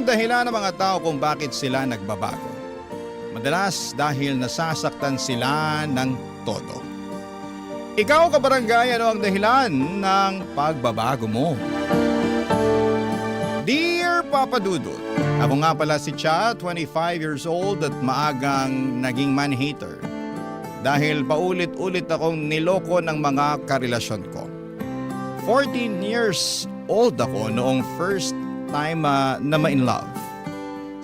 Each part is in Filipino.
dahilan ng mga tao kung bakit sila nagbabago. Madalas dahil nasasaktan sila ng todo. Ikaw, kabarangay, ano ang dahilan ng pagbabago mo? Dear Papa Dudut, ako nga pala si Cha, 25 years old at maagang naging man-hater. Dahil paulit-ulit akong niloko ng mga karelasyon ko. 14 years old ako noong first time na ma-in love.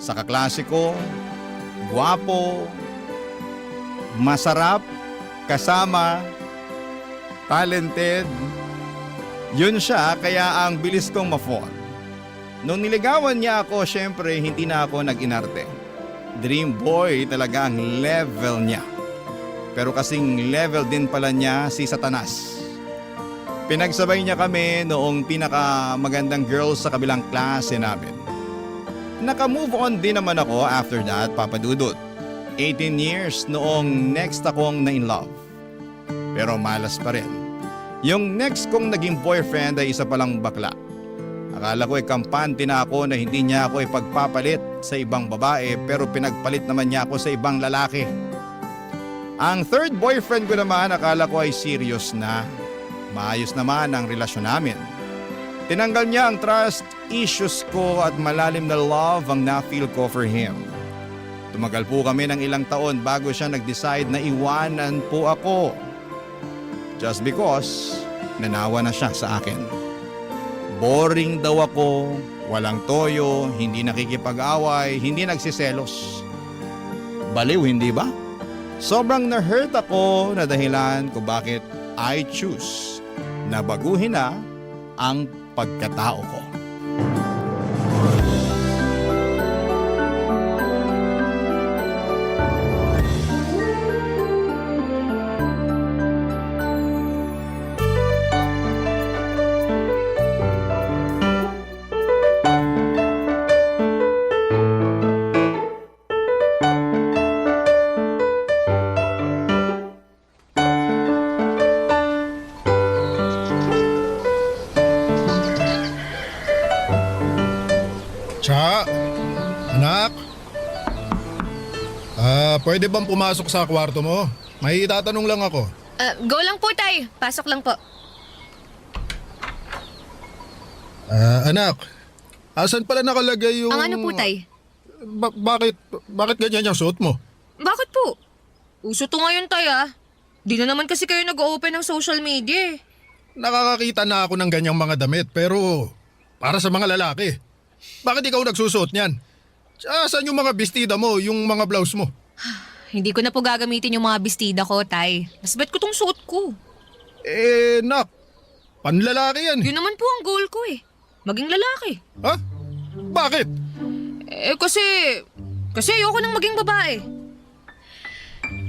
Sa kaklase ko, gwapo, masarap, kasama, talented. Yun siya kaya ang bilis kong ma-fall. Nung niligawan niya ako, syempre hindi na ako nag-inarte. Dream boy talaga ang level niya. Pero kasing level din pala niya si Satanas. Pinagsabay niya kami noong pinakamagandang girls sa kabilang klase namin. Naka-move on din naman ako after that, Papa Dudut. 18 years noong next akong na in love. Pero malas pa rin. Yung next kong naging boyfriend ay isa palang bakla. Akala ko kampante na ako na hindi niya ako ipagpapalit sa ibang babae pero pinagpalit naman niya ako sa ibang lalaki. Ang third boyfriend ko naman akala ko ay serious na. Maayos naman ang relasyon namin. Tinanggal niya ang trust issues ko at malalim na love ang na-feel ko for him. Tumagal po kami ng ilang taon bago siya nag-decide na iwanan po ako. Just because nanawa na siya sa akin. Boring daw ako, walang toyo, hindi nakikipag-away, hindi nagsiselos. Baliw, hindi ba? Sobrang na-hurt ako na dahilan kung bakit I choose na baguhin na ang pagkatao ko. Cha, anak. Pwede bang pumasok sa kwarto mo? May itatanong lang ako. Go lang po, tay. Pasok lang po. Anak, asan pala nakalagay yung... Ang ano po, tay? Bakit ganyan yung suot mo? Bakit po? Uso to ngayon, tay, ah. Di na naman kasi kayo nag-open ng social media, eh. Nakakakita na ako ng ganyang mga damit pero para sa mga lalaki. Bakit ikaw nagsusuot niyan? Saan yung mga bestida mo, yung mga blouse mo? Hindi ko na po gagamitin yung mga bestida ko, tay. Mas bet ko tong suot ko. Nak, panlalaki yan. Yun naman po ang goal ko, eh. Maging lalaki. Ha? Bakit? Kasi ayoko nang maging babae.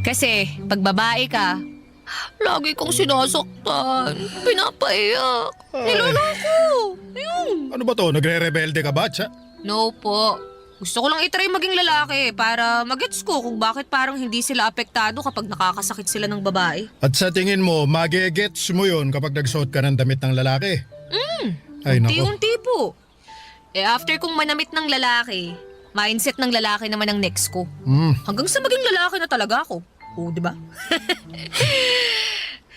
Kasi, pag babae ka, lagi kong sinasaktan, pinapaiyak, niloloko. Ayun. Ano ba to? Nagre-rebelde ka ba, Cha? No po. Gusto ko lang itry maging lalaki para magets ko kung bakit parang hindi sila apektado kapag nakakasakit sila ng babae. At sa tingin mo, magigets mo yun kapag nagsuot ka ng damit ng lalaki? Ay, nako. Unti-unti po. After kong manamit ng lalaki, mindset ng lalaki naman ang next ko. Hanggang sa maging lalaki na talaga ako. Oo, di ba?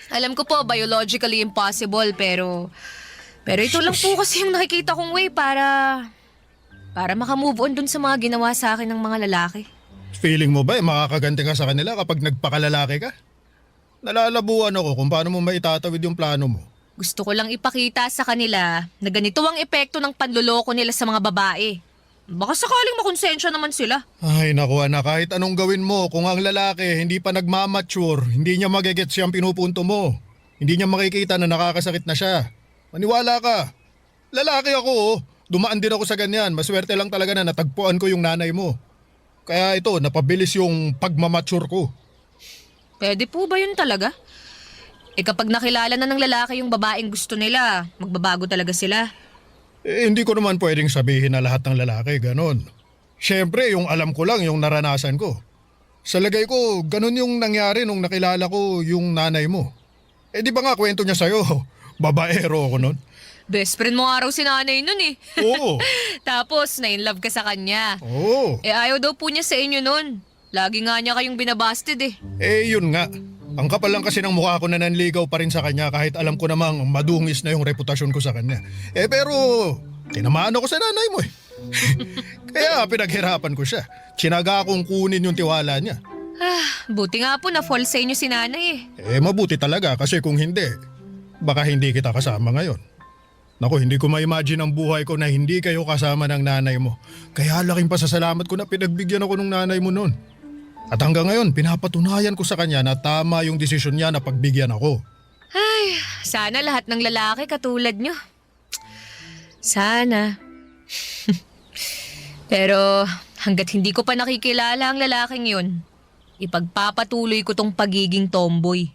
Alam ko po, biologically impossible, pero ito lang po kasi yung nakikita kong way para makamove on dun sa mga ginawa sa akin ng mga lalaki. Feeling mo ba makakaganti ka sa kanila kapag nagpakalalaki ka? Nalalabuan ako kung paano mo maitatawid yung plano mo. Gusto ko lang ipakita sa kanila na ganito ang epekto ng panloloko nila sa mga babae. Baka sakaling makonsensya naman sila. Ay naku anak, kahit anong gawin mo, kung ang lalaki hindi pa nagmamature, hindi niya magigets siyang pinupunto mo. Hindi niya makikita na nakakasakit na siya. Maniwala ka. Lalaki ako oh. Dumaan din ako sa ganyan. Maswerte lang talaga na natagpuan ko yung nanay mo. Kaya ito, napabilis yung pagmamature ko. Pwede po ba yun talaga? Kapag nakilala na ng lalaki yung babaeng gusto nila, magbabago talaga sila. Hindi ko naman pwedeng sabihin na lahat ng lalaki ganon. Siyempre, yung alam ko lang, yung naranasan ko. Sa lagay ko, ganon yung nangyari nung nakilala ko yung nanay mo. Di ba nga kwento niya sa'yo, babaero ako nun? Best friend mo nga raw si nanay nun eh. Oo. Tapos, na-inlove ka sa kanya. Oo. Ayaw daw po niya sa inyo nun. Lagi nga niya kayong binabasted eh. Yun nga. Ang kapal lang kasi ng mukha ko na nanligaw pa rin sa kanya kahit alam ko namang madungis na yung reputasyon ko sa kanya. Pero tinamaan ako sa nanay mo eh. Kaya pinaghirapan ko siya. Tsinaga akong kunin yung tiwala niya. Buti nga po na fall sa inyo si nanay eh. Mabuti talaga kasi kung hindi, baka hindi kita kasama ngayon. Naku, hindi ko ma-imagine ang buhay ko na hindi kayo kasama ng nanay mo. Kaya laking pasasalamat ko na pinagbigyan ako ng nanay mo noon. At hanggang ngayon, pinapatunayan ko sa kanya na tama yung desisyon niya na pagbigyan ako. Ay, sana lahat ng lalaki katulad nyo. Sana. Pero hanggat hindi ko pa nakikilala ang lalaking yun, ipagpapatuloy ko tong pagiging tomboy.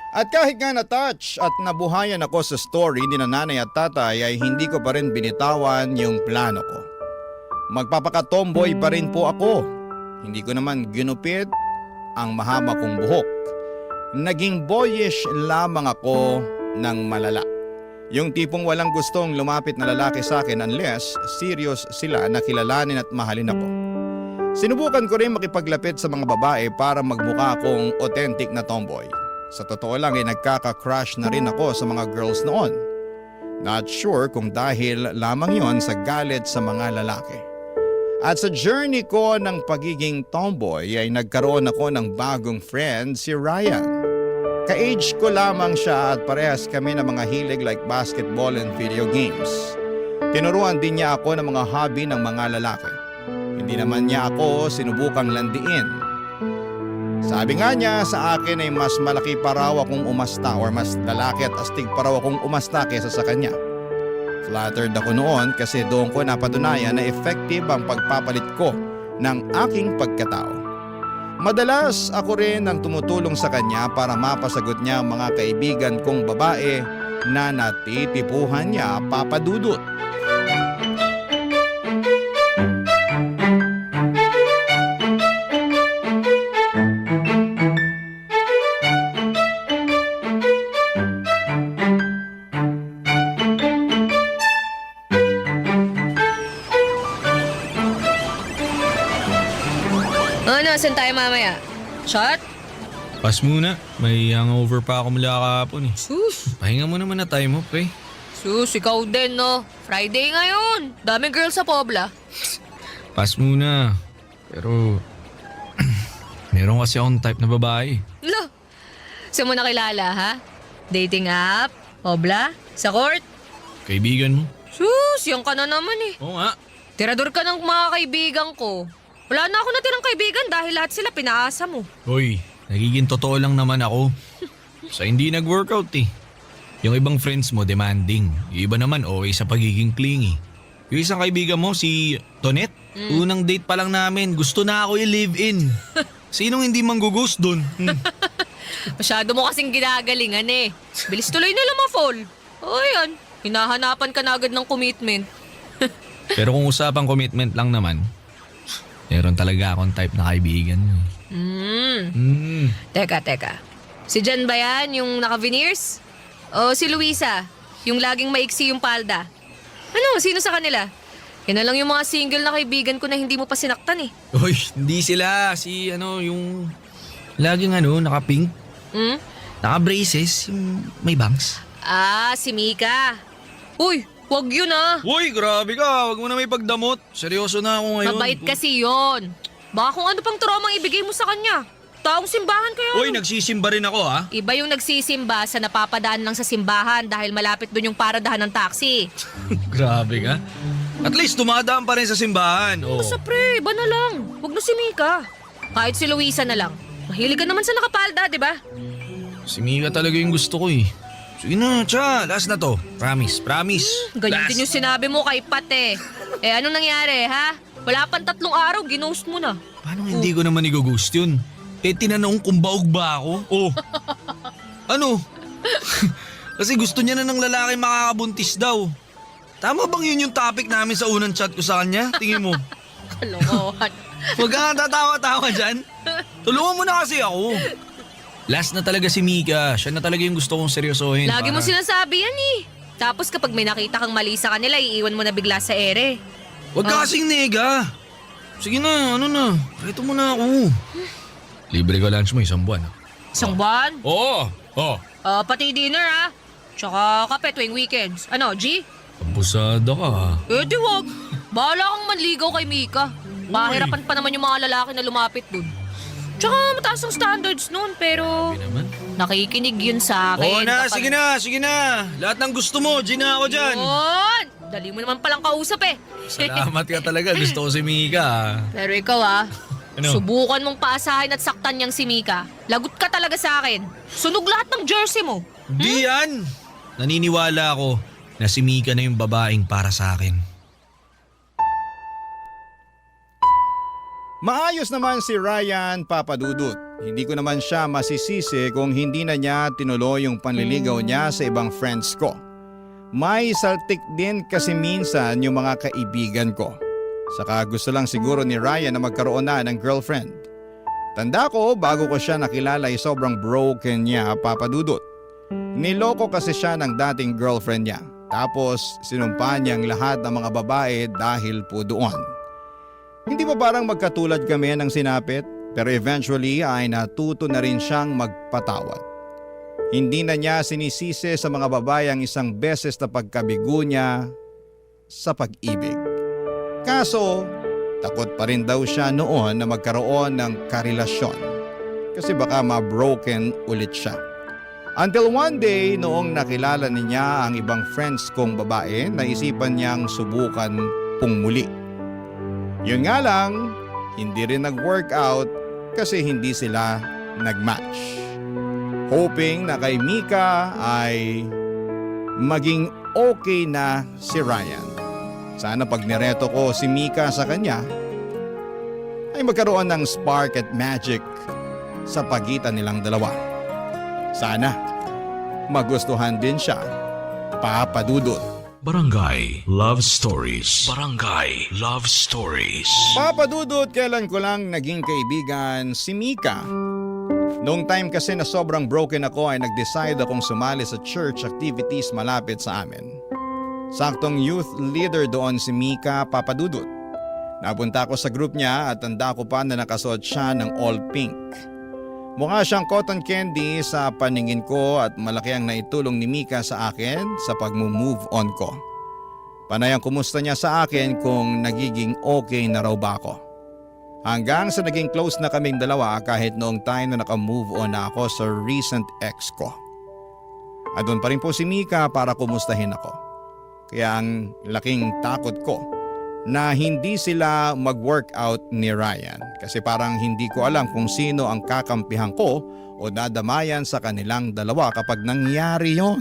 At kahit nga na-touch at nabuhayan ako sa story ni nanay at tatay ay hindi ko pa rin binitawan yung plano ko. Magpapaka-tomboy pa rin po ako. Hindi ko naman ginupit ang mahaba kong buhok. Naging boyish lamang ako ng malala. Yung tipong walang gustong lumapit na lalaki sa akin unless serious sila na kilalanin at mahalin ako. Sinubukan ko rin makipaglapit sa mga babae para magmukha akong authentic na tomboy. Sa totoo lang ay nagkaka-crush na rin ako sa mga girls noon. Not sure kung dahil lamang yon sa galit sa mga lalaki. At sa journey ko ng pagiging tomboy ay nagkaroon ako ng bagong friend, si Ryan. Ka-age ko lamang siya at parehas kami ng mga hilig like basketball and video games. Tinuruan din niya ako ng mga hobby ng mga lalaki. Hindi naman niya ako sinubukang landiin. Sabi nga niya sa akin ay mas malaki pa raw akong umasta or mas lalaki at astig pa raw akong umasta kesa sa kanya. Flattered ako noon kasi doon ko napatunayan na effective ang pagpapalit ko ng aking pagkatao. Madalas ako rin ang tumutulong sa kanya para mapasagot niya ang mga kaibigan kong babae na natitipuhan niya papadudot. Saan tayo mamaya? Shot? Pas muna. May hangover pa ako mula kahapon eh. Sus! Pahinga mo naman na tayo mo, pre. Sus, ikaw din no. Friday ngayon. Daming girls sa Pobla. Pas muna. Pero, meron kasi akong type na babae. Lo! Saan mo nakilala ha? Dating app? Pobla? Sa court? Kaibigan mo? Sus, yan ka na naman eh. Oo nga. Tirador ka ng mga kaibigan ko. Wala na ako natirang kaibigan dahil lahat sila pinaasa mo. Hoy, nagiging totoo lang naman ako. Sa hindi nag-workout eh. Yung ibang friends mo demanding. Yung iba naman okay sa pagiging clingy. Yung isang kaibigan mo, si Tonet, unang date pa lang namin, gusto na ako i-live-in. Sinong hindi manggugust dun? Masyado mo kasing ginagalingan eh. Bilis tuloy nila ma-fall. O yan, hinahanapan ka na agad ng commitment. Pero kung usapang commitment lang naman, meron talaga akong type na kaibigan. Teka. Si Jan ba yan, yung naka-veneers? O si Luisa, yung laging maiksi yung palda? Ano, sino sa kanila? Yan na lang yung mga single na kaibigan ko na hindi mo pa sinaktan eh. Uy, hindi sila. Si yung laging naka-pink, naka-braces, yung may bangs. Ah, si Mika. Uy, wag yun ah. Uy, grabe ka. Wag mo na may pagdamot. Seryoso na ako ngayon. Mabait kasi yon. Baka kung ano pang traumang ibigay mo sa kanya. Taong simbahan kayo. Uy, nagsisimba rin ako ha. Iba yung nagsisimba sa napapadaan lang sa simbahan dahil malapit doon yung paradahan ng taxi. Grabe ka. At least dumadaan pa rin sa simbahan. Oh. Basta pre, iba na lang. Huwag na si Mika. Kahit si Luisa na lang. Mahilig ka naman sa nakapalda, di ba? Si Mika talaga yung gusto ko eh. Sige na, tsa. Last na to. Promise. Ganyan Last. din yung sinabi mo kay Pat eh. Anong nangyari, ha? Wala pang 3 araw, ginost mo na. Paano hindi ko naman i-ghost yun? Tinanong kung baog ba ako. Oh. Ano? Kasi gusto niya na ng lalaki makakabuntis daw. Tama bang yun yung topic namin sa unang chat ko sa kanya? Tingin mo. Kalokohan. Huwag ka nga tatawa-tawa dyan. Tulungan mo na kasi ako. Last na talaga si Mika. Siya na talaga yung gusto kong seryosohin. Lagi mo sinasabi yan eh. Tapos kapag may nakita kang mali sa kanila, iiwan mo na bigla sa ere. Huwag ka kasing nega. Sige na, ano na. Reto mo na ako. Libre ka lunch mo 1 buwan. Isang buwan? Oo. Oh. Pati dinner ah. Tsaka kape tuwing weekends. Ano, G? Abusada ka ha. Di wag. Bahala kang manligaw kay Mika. Mahirapan pa naman yung mga lalaki na lumapit dun. Tsaka mataas ang standards nun, pero Sabi naman. nakikinig yun sa akin. Oo na, kapag- sige na. Lahat ng gusto mo, G na ako dyan. Yun! Dali mo naman palang kausap eh. Salamat ka talaga, gusto ko si Mika ha. Pero ikaw Ano? subukan mong paasahin at saktan niyang si Mika. Lagot ka talaga sa akin. Sunog lahat ng jersey mo. Di yan. Naniniwala ako na si Mika na yung babaeng para sa akin. Maayos naman si Ryan Papadudut. Hindi ko naman siya masisisi kung hindi na niya tinuloy yung panliligaw niya sa ibang friends ko. May saltik din kasi minsan yung mga kaibigan ko. Saka gusto lang siguro ni Ryan na magkaroon na ng girlfriend. Tanda ko, bago ko siya nakilala ay sobrang broken niya, Papadudut. Niloko kasi siya ng dating girlfriend niya. Tapos sinumpa niya ang lahat ng mga babae dahil po doon. Hindi ba parang magkatulad kami ng sinapit? Pero eventually ay natuto na rin siyang magpatawad. Hindi na niya sinisisi sa mga babae ang isang beses na pagkabigo niya sa pag-ibig. Kaso, takot pa rin daw siya noon na magkaroon ng karelasyon. Kasi baka ma-broken ulit siya. Until one day, noong nakilala niya ang ibang friends kong babae, naisipan niyang subukan pong muli. Yun nga lang, hindi rin nag-workout kasi hindi sila nag-match. Hoping na kay Mika ay maging okay na si Ryan. Sana pag nireto ko si Mika sa kanya, ay magkaroon ng spark at magic sa pagitan nilang dalawa. Sana magustuhan din siya, Papadudut. Barangay Love Stories. Barangay Love Stories. Papadudut, kailan ko lang naging kaibigan si Mika. Noong time kasi na sobrang broken ako ay nag-decide akong sumali sa church activities malapit sa amin. Saktong youth leader doon si Mika, Papadudut. Napunta ako sa group niya at tanda ko pa na nakasuot siya ng all pink. Mukha siyang cotton candy sa paningin ko at malaki ang naitulong ni Mika sa akin sa pag-move on ko. Panay ang kumusta niya sa akin kung nagiging okay na raw ba ako. Hanggang sa naging close na kaming dalawa kahit noong time na naka-move on na ako sa recent ex ko. At doon pa rin po si Mika para kumustahin ako. Kaya ang laking takot ko na hindi sila mag-workout ni Ryan kasi parang hindi ko alam kung sino ang kakampihan ko o dadamayan sa kanilang dalawa kapag nangyari yon.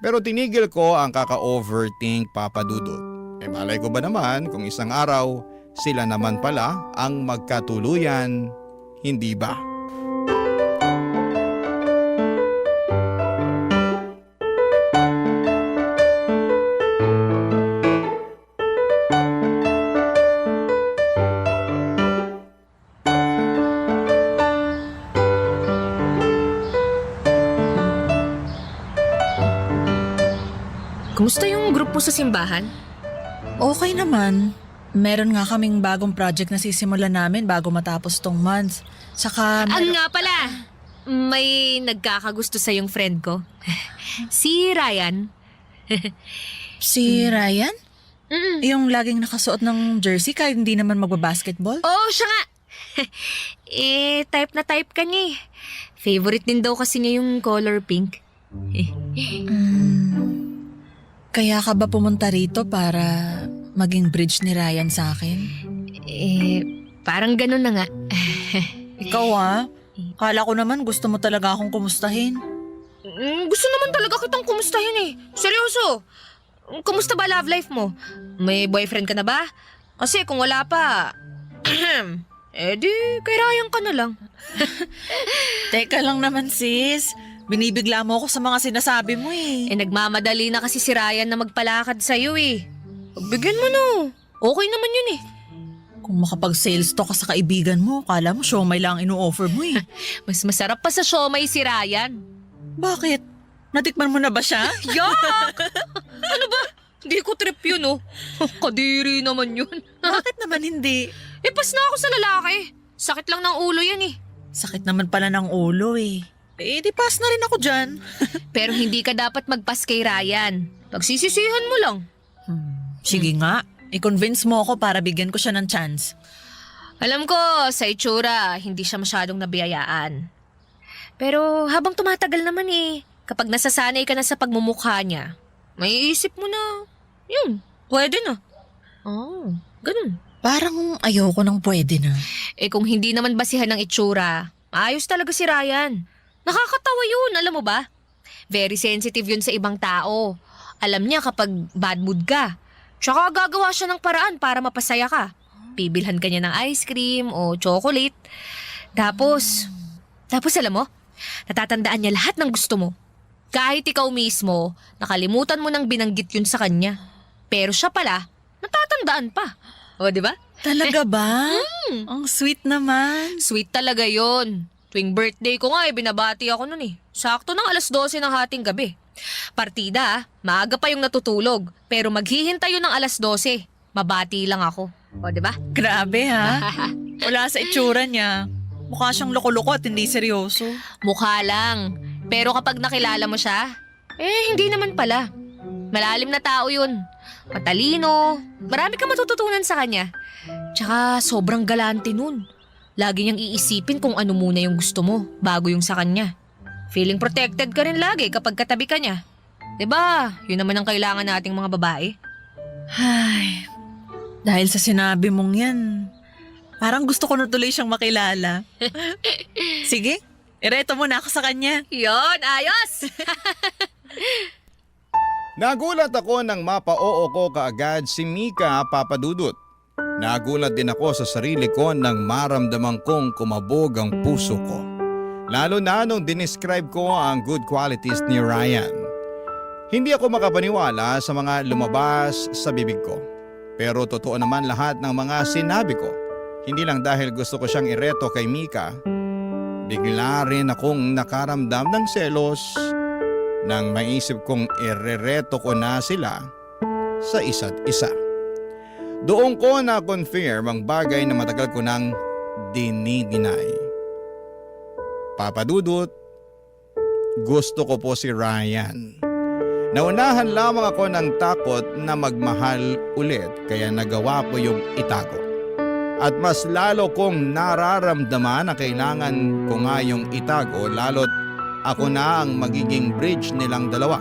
Pero tinigil ko ang kaka-overthink, Papadudut. Malay ko ba naman kung isang araw sila naman pala ang magkatuluyan, hindi ba? Kumusta yung group mo sa simbahan? Okay naman. Meron nga kaming bagong project na sisimulan namin bago matapos tong month. Saka Nga pala, may nagkakagusto sa yung friend ko. Si Ryan. si Ryan? Mm. Yung laging nakasuot ng jersey kahit hindi naman magbabasketball? Oo, siya nga. Type na type ka niya eh. Favorite din daw kasi niya yung color pink. Kaya ka ba pumunta rito para maging bridge ni Ryan sa akin? Parang ganun na nga. Ikaw kala ko naman gusto mo talaga akong kumustahin. Gusto naman talaga kitang kumustahin eh. Seryoso. Kumusta ba love life mo? May boyfriend ka na ba? Kasi kung wala pa, di kay Ryan ka na lang. Teka lang naman sis, binibigla mo ako sa mga sinasabi mo eh. Nagmamadali na kasi si Ryan na magpalakad sa'yo eh. Pagbigyan mo no. Okay naman yun eh. Kung makapag-sales talk ka sa kaibigan mo, kala mo siomay lang ino-offer mo eh. Mas masarap pa sa siomay si Ryan. Bakit? Natikman mo na ba siya? Yak! Ano ba? Hindi ko trip yun, oh. Kadiri naman yun. Bakit naman hindi? Pas na ako sa lalaki. Sakit lang ng ulo yan eh. Sakit naman pala ng ulo eh. Di pass na rin ako dyan. Pero hindi ka dapat magpas kay Ryan. Pagsisisihan mo lang. Sige nga, i-convince mo ako para bigyan ko siya ng chance. Alam ko, sa itsura, hindi siya masyadong nabiyayaan. Pero habang tumatagal naman eh, kapag nasasanay ka na sa pagmumukha niya, may isip mo na, yun, pwede na. Oh, ganun. Parang ayoko nang pwede na. Kung hindi naman basihan ng itsura, ayos talaga si Ryan. Nakakatawa yun, alam mo ba? Very sensitive yun sa ibang tao. Alam niya kapag bad mood ka. Tsaka gagawa siya ng paraan para mapasaya ka. Bibilhan ka niya ng ice cream o chocolate. Tapos alam mo, natatandaan niya lahat ng gusto mo. Kahit ikaw mismo, nakalimutan mo nang binanggit yun sa kanya. Pero siya pala, natatandaan pa. O, di ba? Talaga ba? Ang sweet naman. Sweet talaga yon. Tuwing birthday ko nga binabati ako nun eh. Sakto ng 12:00 ng hating gabi. Partida, maaga pa yung natutulog. Pero maghihintay yun ng 12:00. Mabati lang ako. O, di ba? Grabe ha. Wala sa itsura niya. Mukha siyang loko-loko at hindi seryoso. Mukha lang. Pero kapag nakilala mo siya, hindi naman pala. Malalim na tao yun. Matalino. Marami kang matututunan sa kanya. Tsaka sobrang galante nun. Lagi niyang iisipin kung ano muna yung gusto mo bago yung sa kanya. Feeling protected ka rin lagi kapag katabi ka niya. Diba? Yun naman ang kailangan nating mga babae. Ay, dahil sa sinabi mong yan, parang gusto ko na tuloy siyang makilala. Sige, ireto mo na ako sa kanya. Yon, ayos! Nagulat ako nang mapa-oo ko kaagad si Mika Papadudut. Nagulat din ako sa sarili ko nang maramdaman kong kumabog ang puso ko. Lalo na nung dinescribe ko ang good qualities ni Ryan. Hindi ako makapaniwala sa mga lumabas sa bibig ko. Pero totoo naman lahat ng mga sinabi ko. Hindi lang dahil gusto ko siyang ireto kay Mika. Bigla rin akong nakaramdam ng selos nang maisip kong irereto ko na sila sa isa't isa. Doon ko na-confirm ang bagay na matagal ko nang dinidinay. Papadudut, gusto ko po si Ryan. Naunahan lamang ako ng takot na magmahal ulit kaya nagawa ko yung itago. At mas lalo kong nararamdaman na kailangan ko nga yung itago lalo't ako na ang magiging bridge nilang dalawa.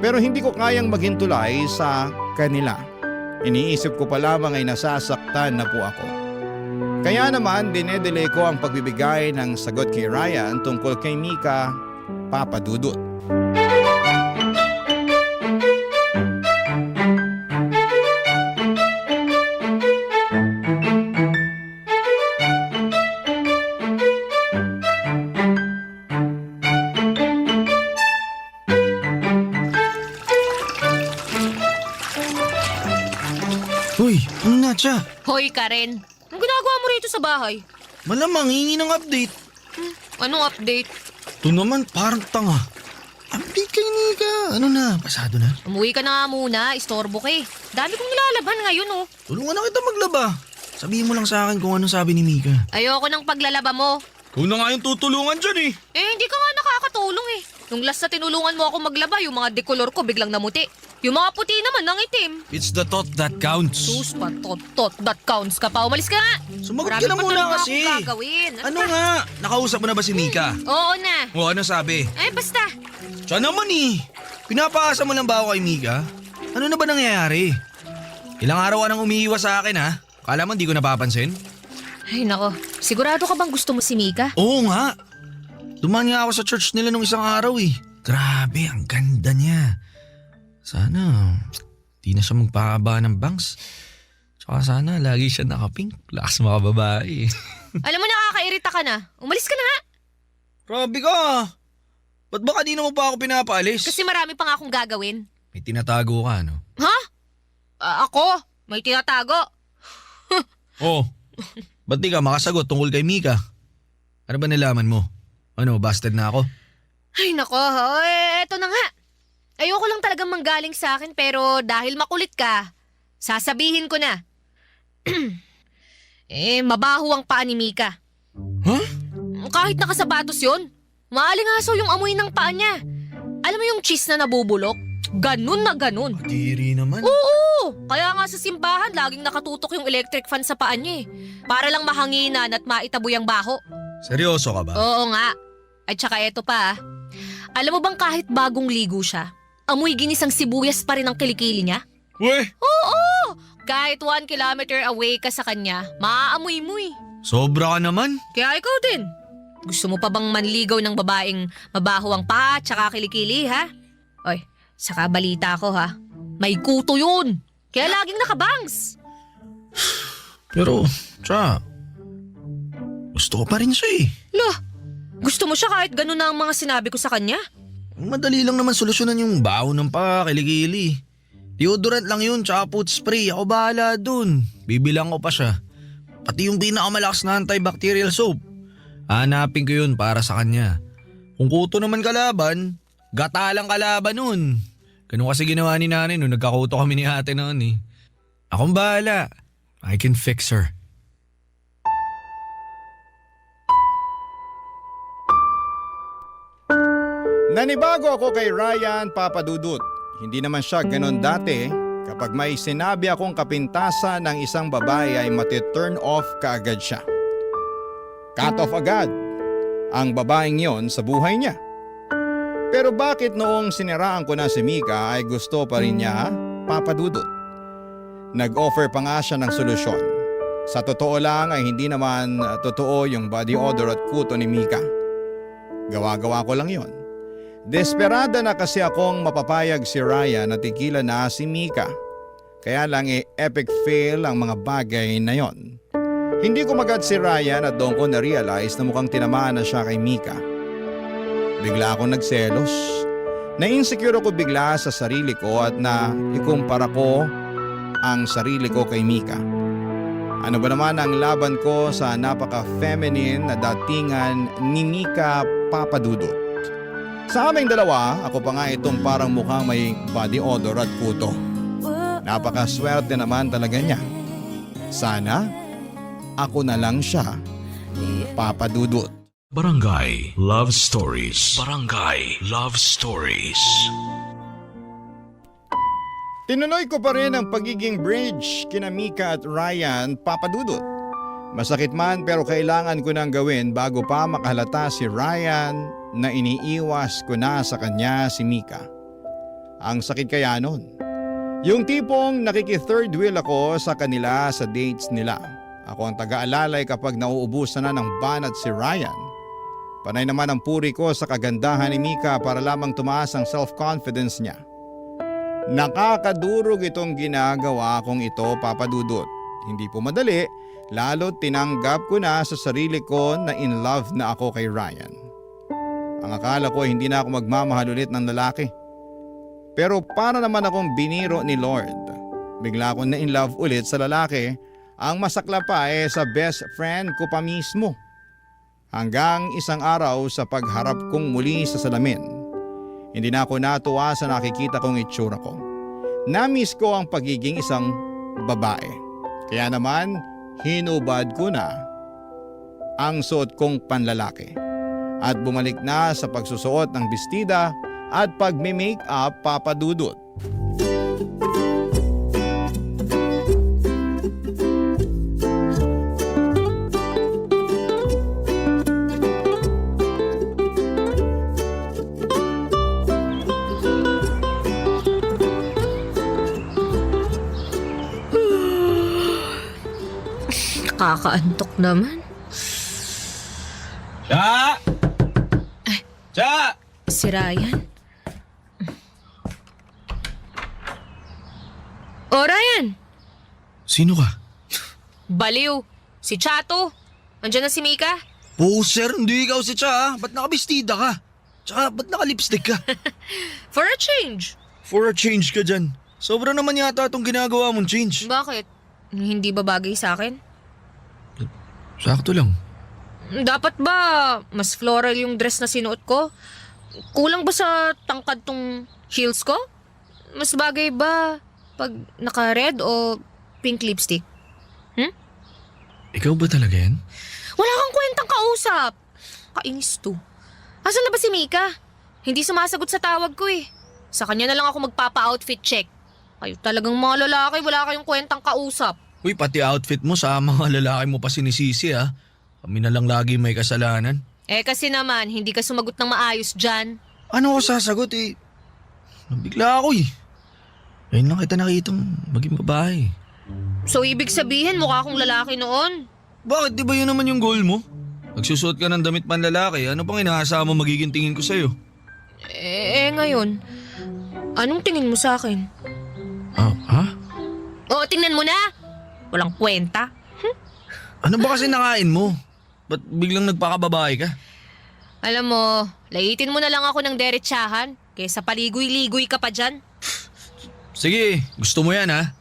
Pero hindi ko kayang maging tulay sa kanila. Iniisip ko pa lamang ay nasasaktan na po ako. Kaya naman dinedelay ko ang pagbibigay ng sagot kay Ryan tungkol kay Mika Papadudut. Uy, ano na siya? Hoy Karen, anong ginagawa mo rito sa bahay? Malamang hingi ng update. Anong update? Ito naman parang tanga. Update kay Nika. Ano na, pasado na. Umuwi ka na nga muna, istorbo ka eh. Dami kong nilalaban ngayon oh. Tulungan na kita maglaba. Sabihin mo lang sa akin kung ano sabi ni Mika. Ayoko ng paglalaba mo. Kung na nga yung tutulungan dyan eh. Hindi ka nga nakakatulong eh. Nung last na tinulungan mo ako maglaba, yung mga dekolor ko biglang namuti. Yung mga puti naman nang itim. It's the thought that counts. Sus, tot, that counts ka pa. Umalis ka nga. Sumagot Marami ka na pa muna talaga kasi. akong gagawin. Ano nga? Nakausap mo na ba si Mika? Oo na. O ano sabi? Basta. Siya naman eh. Pinapaasa mo lang ba ako kay Mika? Ano na ba nangyayari? Ilang araw ka nang umiiwas sa akin ha? Kala mo hindi ko napapansin? Ay nako, sigurado ka bang gusto mo si Mika? Oo nga. Dumaan nga ako sa church nila nung isang araw eh. Grabe, ang ganda niya. Sana, di na siya magpahaba ng bangs. Tsaka sana, lagi siya nakapink. Lakas mga babae. Alam mo, nakakairita ka na. Umalis ka na nga. Grabe ka. Ba't ba kanina mo pa ako pinapaalis? Kasi marami pa nga akong gagawin. May tinatago ka, no? Ha? Ako? May tinatago? Oo. Ba't di ka makasagot tungkol kay Mika? Ano ba nalaman mo? Ano, busted na ako? Ay nako, eto na nga. Ayoko lang talagang manggaling sa akin pero dahil makulit ka, sasabihin ko na. Mabaho ang paa ni Mika. Huh? Kahit nakasapatos yun, maalingaso yung amoy ng paa niya. Alam mo yung cheese na nabubulok? Ganun na ganun. Diri naman. Oo! Kaya nga sa simbahan, laging nakatutok yung electric fan sa paa niya eh. Para lang mahanginan at maitaboy ang baho. Seryoso ka ba? Oo nga. At saka eto pa. Alam mo bang kahit bagong ligo siya, amoy ginisang sibuyas pa rin ang kilikili niya? Weh! Oo! Kahit 1 kilometer away ka sa kanya, maaamoy mo eh. Sobra ka naman. Kaya ikaw din. Gusto mo pa bang manligaw ng babaeng mabaho ang paa at saka kilikili ha? Oy, saka balita ko ha. May kuto yun. Kaya laging nakabangs. Pero, gusto ko pa rin siya eh. Lah, gusto mo siya kahit ganun na ang mga sinabi ko sa kanya? Madali lang naman solusyonan yung baho ng kiligili. Deodorant lang yun, tsaka foot spray. Ako bahala dun. Bibilang ko pa siya. Pati yung pinakamalakas na antibacterial soap. Hanapin ko yun para sa kanya. Kung kuto naman kalaban, gata lang kalaban nun. Ganun kasi ginawa ni nanay nung nagkakuto kami ni ate noon eh. Akong bahala. I can fix her. Nanibago ako kay Ryan Papadudut. Hindi naman siya ganon dati. Kapag may sinabi akong kapintasan ng isang babae ay mati-turn off kaagad siya. Cut off agad ang babaeng yon sa buhay niya. Pero bakit noong siniraan ko na si Mika ay gusto pa rin niya, Papadudut? Nag-offer pa nga siya ng solusyon. Sa totoo lang ay hindi naman totoo yung body odor at kuto ni Mika. Gawa-gawa ko lang yon. Desperada na kasi akong mapapayag si Ryan na tigilan na si Mika. Kaya lang epic fail ang mga bagay na yon. Hindi ko magad si Ryan at doon ko na-realize na mukhang tinamaan na siya kay Mika. Bigla akong nagselos. Na-insecure ako bigla sa sarili ko at ikumpara ko ang sarili ko kay Mika. Ano ba naman ang laban ko sa napaka-feminine na datingan ni Mika Papadudut? Sa aming dalawa, ako pa nga itong parang mukhang may body odor at kuto. Napakaswerte naman talaga niya. Sana, ako na lang siya, Papadudut. Barangay Love Stories. Barangay Love Stories. Tinuloy ko pa rin ang pagiging bridge kina Mika at Ryan Papadudut. Masakit man pero kailangan ko nang gawin bago pa makahalata si Ryan na iniiwas ko na sa kanya si Mika. Ang sakit kaya nun. Yung tipong nakiki-third wheel ako sa kanila sa dates nila. Ako ang taga-alalay kapag nauubusan na ng banat si Ryan. Panay naman ang puri ko sa kagandahan ni Mika para lamang tumaas ang self-confidence niya. Nakakadurog itong ginagawa kong ito, Papadudut. Hindi po madali, lalo tinanggap ko na sa sarili ko na in love na ako kay Ryan. Ang akala ko hindi na ako magmamahal ulit ng lalaki. Pero para naman akong biniro ni Lord. Bigla akong na in love ulit sa lalaki. Ang masakla pa sa best friend ko pa mismo. Hanggang isang araw sa pagharap kong muli sa salamin. Hindi na ako natuwa sa nakikita kong itsura ko. Namiss ko ang pagiging isang babae. Kaya naman, hinubad ko na ang suot kong panlalaki. At bumalik na sa pagsusuot ng bestida at pagme-make-up, Papadudut. Nakakaantok naman. Cha! Cha! Si Ryan? O Ryan! Sino ka? Baliw! Si Chato! Andiyan na si Mika? Poser, hindi ikaw si Cha. Ba't nakabistida ka? Tsaka ba't naka-lipstick ka? For a change! For a change ka dyan. Sobra naman yata itong ginagawa mong change. Bakit? Hindi ba bagay sa akin? Sakto lang. Dapat ba mas floral yung dress na sinuot ko? Kulang ba sa tangkad tong heels ko? Mas bagay ba pag naka-red o pink lipstick? Ikaw ba talaga yan? Wala kang kwentang kausap. Kainis to. Asan na ba si Mika? Hindi sumasagot sa tawag ko eh. Sa kanya na lang ako magpapa-outfit check. Kayo talagang mga lalaki, wala kayong kwentang kausap. Uy, pati outfit mo sa mga lalaki mo pa sinisisi ha. Kami na lang lagi may kasalanan. Eh kasi naman, hindi ka sumagot ng maayos dyan. Ano ko sasagot eh? Nabigla ako eh. Ngayon lang kita nakitang maging babae. So ibig sabihin, mukha akong lalaki noon. Bakit? Di ba yun naman yung goal mo? Nagsusuot ka ng damit panlalaki. Ano pang inaasa mo magiging tingin ko sa'yo? Ngayon, anong tingin mo sa akin? Ha? Oo, tingnan mo na. Walang kwenta. Ano ba kasi nakain mo? Ba't biglang nagpakababae ka? Alam mo, laitin mo na lang ako ng derechahan kaysa paligoy-ligoy ka pa dyan. Sige, gusto mo yan ha?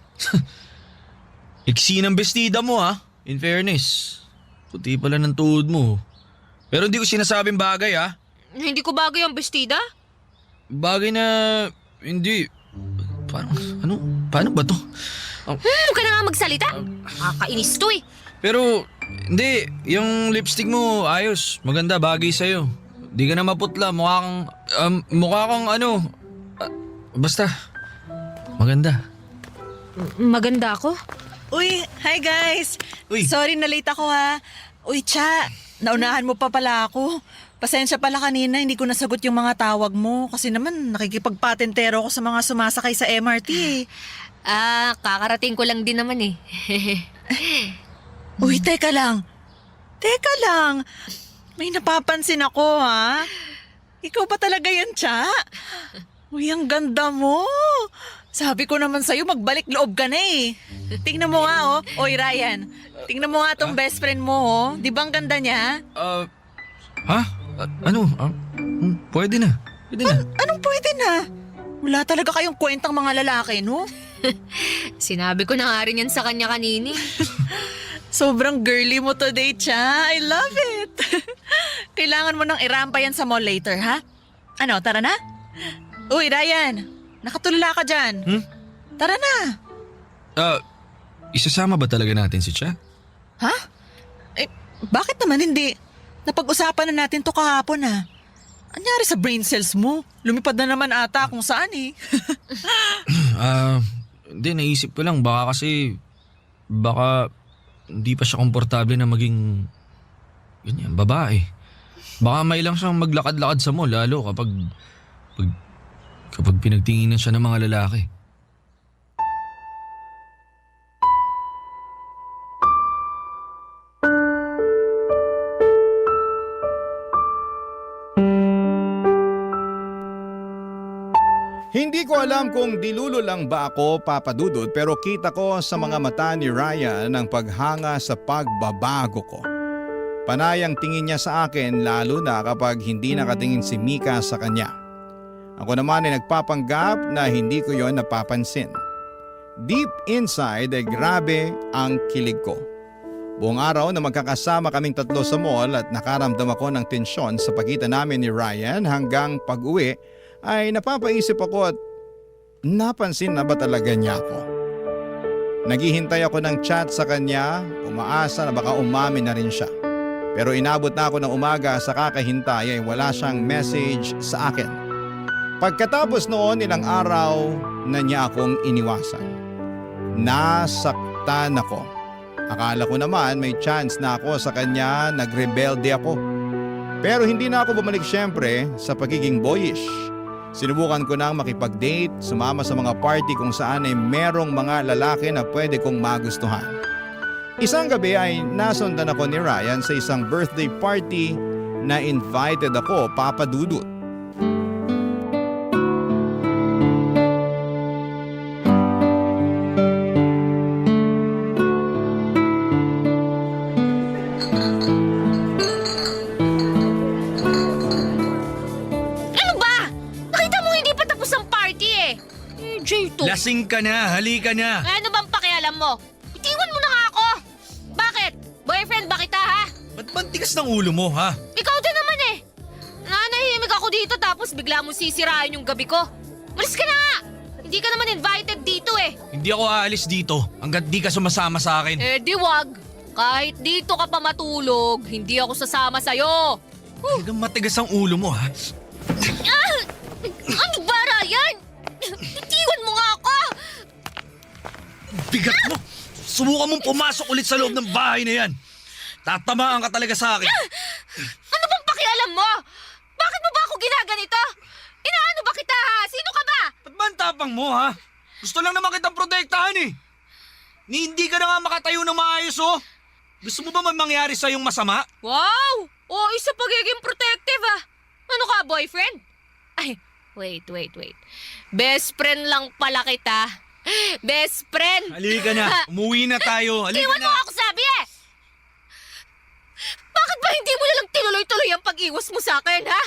Iksi ng bestida mo ha? In fairness. Puti pala ng tuhod mo. Pero hindi ko sinasabing bagay ha? Hindi ko bagay ang bestida. Bagay na hindi. Paano ba to? Huwag ka na nga magsalita. Kakainis to eh. Pero hindi, yung lipstick mo ayos. Maganda, bagay sa'yo. Di ka na maputla, mukha kang basta, maganda. Maganda ako? Uy, hi guys! Uy. Sorry na late ako ha. Uy, Cha, naunahan mo pa pala ako. Pasensya pala kanina, hindi ko nasagot yung mga tawag mo kasi naman nakikipagpatentero ako sa mga sumasakay sa MRT eh. Kakarating ko lang din naman eh. Uy, teka lang. May napapansin ako ha. Ikaw ba talaga yan, Cha? Uy, ang ganda mo. Sabi ko naman sa'yo, magbalik loob ka na eh. Tingnan mo nga oh. Oy, Ryan. Tingnan mo nga tong best friend mo oh. Di ba ang ganda niya? Ha? Pwede na. Anong pwede na? Wala talaga kayong kwentang mga lalaki, no? Sinabi ko na nga rin yan sa kanya kanini. Sobrang girly mo today, Cha. I love it. Kailangan mo nang irampa yan sa mall later, ha? Ano, tara na? Uy, Ryan. Nakatulala ka dyan. Tara na. Isasama ba talaga natin si Cha? Ha? Bakit naman hindi? Napag-usapan na natin to kahapon, ha? Anyari sa brain cells mo? Lumipad na naman ata kung saan, eh. Hindi, naisip ko lang. Baka hindi pa siya komportable na maging ganyan, babae. Baka may lang siyang maglakad-lakad sa mall, lalo kapag pinagtinginan siya ng mga lalaki. Hindi ko alam kung dilulo lang ba ako, Papa Dudut, pero kita ko sa mga mata ni Ryan ang paghanga sa pagbabago ko. Panay ang tingin niya sa akin lalo na kapag hindi nakatingin si Mika sa kanya. Ako naman ay nagpapanggap na hindi ko yon napapansin. Deep inside ay grabe ang kilig ko. Buong araw na magkakasama kaming tatlo sa mall at nakaramdam ako ng tensyon sa pagitan namin ni Ryan hanggang pag-uwi ay napapaisip ako at napansin na ba talaga niya ako. Naghihintay ako ng chat sa kanya, umaasa na baka umamin na rin siya. Pero inabot na ako ng umaga sa kakahintay ay wala siyang message sa akin. Pagkatapos noon ilang araw na niya akong iniwasan. Nasaktan ako. Akala ko naman may chance na ako sa kanya, nagrebelde ako. Pero hindi na ako bumalik syempre sa pagiging boyish. Sinubukan ko nang makipag-date, sumama sa mga party kung saan ay merong mga lalaki na pwede kong magustuhan. Isang gabi ay nasundan ako ni Ryan sa isang birthday party na invited ako, Papa Dudut. Lasing ka na, halika na. Ano bang pakialam mo? Itiwan mo na nga ako! Bakit? Boyfriend ba kita, ha? Ba't tigas ng ulo mo, ha? Ikaw din naman eh! Nanahimik ako ako dito tapos bigla mo sisirain yung gabi ko. Malis ka na nga! Hindi ka naman invited dito eh. Hindi ako aalis dito hanggat di ka sumasama sa akin. Eh di wag. Kahit dito ka pa matulog, hindi ako sasama sa'yo. Talagang matigas ang ulo mo, ha? Ano ba, Ryan? Itiwan mo nga ako! Bigat mo! Subukan mong pumasok ulit sa loob ng bahay na yan. Tatamaan ka talaga sa akin. Ano bang pakialam mo? Bakit mo ba ako ginaganito? Inaano ba kita ha? Sino ka ba? Ba't ba ang tapang mo, ha? Gusto lang naman kitang protektahan eh. Ni hindi ka na nga makatayo ng maayos, oh. Gusto mo ba may mangyari sa yung masama? Wow! Oo, isa pagiging protective ah. Ano ka, boyfriend? Ay, wait. Best friend lang pala kita. Best friend! Halika na. Umuwi na tayo. Halika Iwan mo na. ako sabi eh! Bakit ba hindi mo nalang tinuloy-tuloy ang pag-iwas mo sa akin, ha?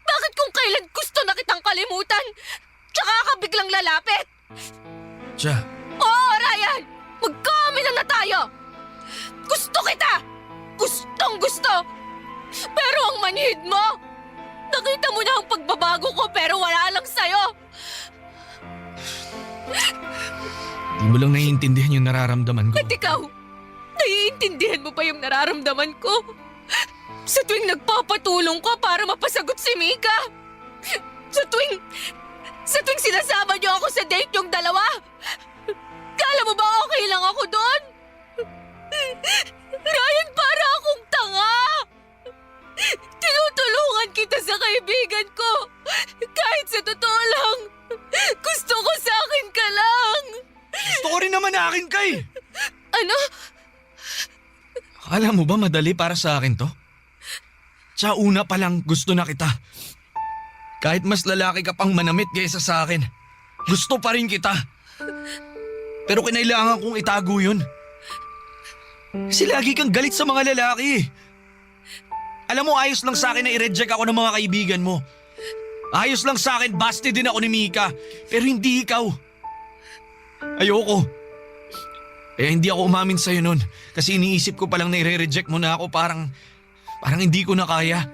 Bakit kung kailan gusto na kitang kalimutan, tsaka ka biglang lalapit? Tiya, Oo, Ryan! Magkamina na tayo! Gusto kita! Gustong gusto! Pero ang manhid mo! Nakita mo na ang pagbabago ko pero wala lang sa'yo! di mo lang naiintindihan yung nararamdaman ko. At ikaw, naiintindihan mo pa yung nararamdaman ko? Sa tuwing nagpapatulong ka para mapasagot si Mika? Sa tuwing sinasama niyo ako sa date yung dalawa? Kala mo ba okay lang ako doon? Ryan, para akong tanga! Tinutulungan kita sa kaibigan ko! Kahit sa totoo lang, gusto ko sa akin ka lang! Gusto ko rin naman akin kay. Ano? Akala mo ba madali para sa akin to? Tsaka una pa lang gusto na kita. Kahit mas lalaki ka pang manamit kaysa sa akin, gusto pa rin kita. Pero kinailangan kong itago yun. Kasi lagi kang galit sa mga lalaki. Alam mo, ayos lang sa akin na i-reject ako ng mga kaibigan mo. Ayos lang sa akin, basti din ako ni Mika. Pero hindi ikaw. Ayoko. Kaya hindi ako umamin sa'yo nun. Kasi iniisip ko palang na i-reject mo na ako parang hindi ko na kaya.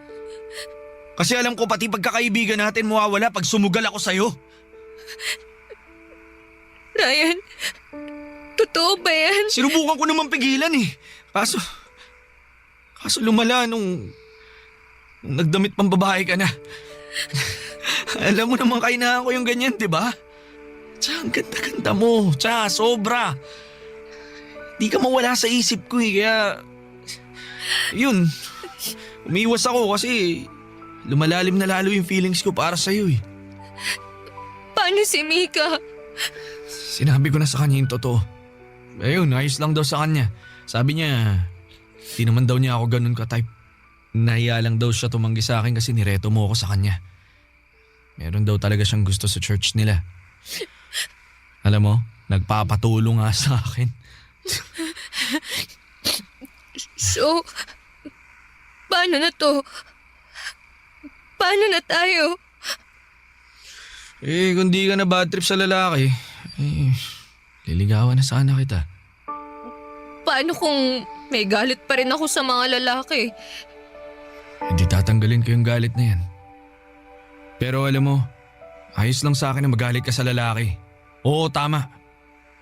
Kasi alam ko pati pagkakaibigan natin mawawala pag sumugal ako sa'yo. Ryan, totoo ba yan? Sinubukan ko naman pigilan eh. Kaso lumala nung nagdamit pang babae ka na. Alam mo naman kainahan ko yung ganyan, di ba? Tsaka ang ganda-ganda mo. Tsaka sobra. Di ka mawala sa isip ko eh. Kaya, yun. Umiwas ako kasi lumalalim na lalo yung feelings ko para sa'yo eh. Paano si Mika? Sinabi ko na sa kanya yung totoo. Ayun, ayos lang daw sa kanya. Sabi niya, di naman daw niya ako ganun ka-type. Nahiya lang daw siya tumanggi sa akin kasi nireto mo ako sa kanya. Meron daw talaga siyang gusto sa church nila. Alam mo, nagpapatulong nga sa akin. So, paano na to? Paano na tayo? Eh, kung di ka na bad trip sa lalaki, liligawan na sana kita. Paano kung may galit pa rin ako sa mga lalaki? Hindi tatanggalin ko yung galit na yan. Pero alam mo, ayos lang sa akin na magalit ka sa lalaki. Oo, tama.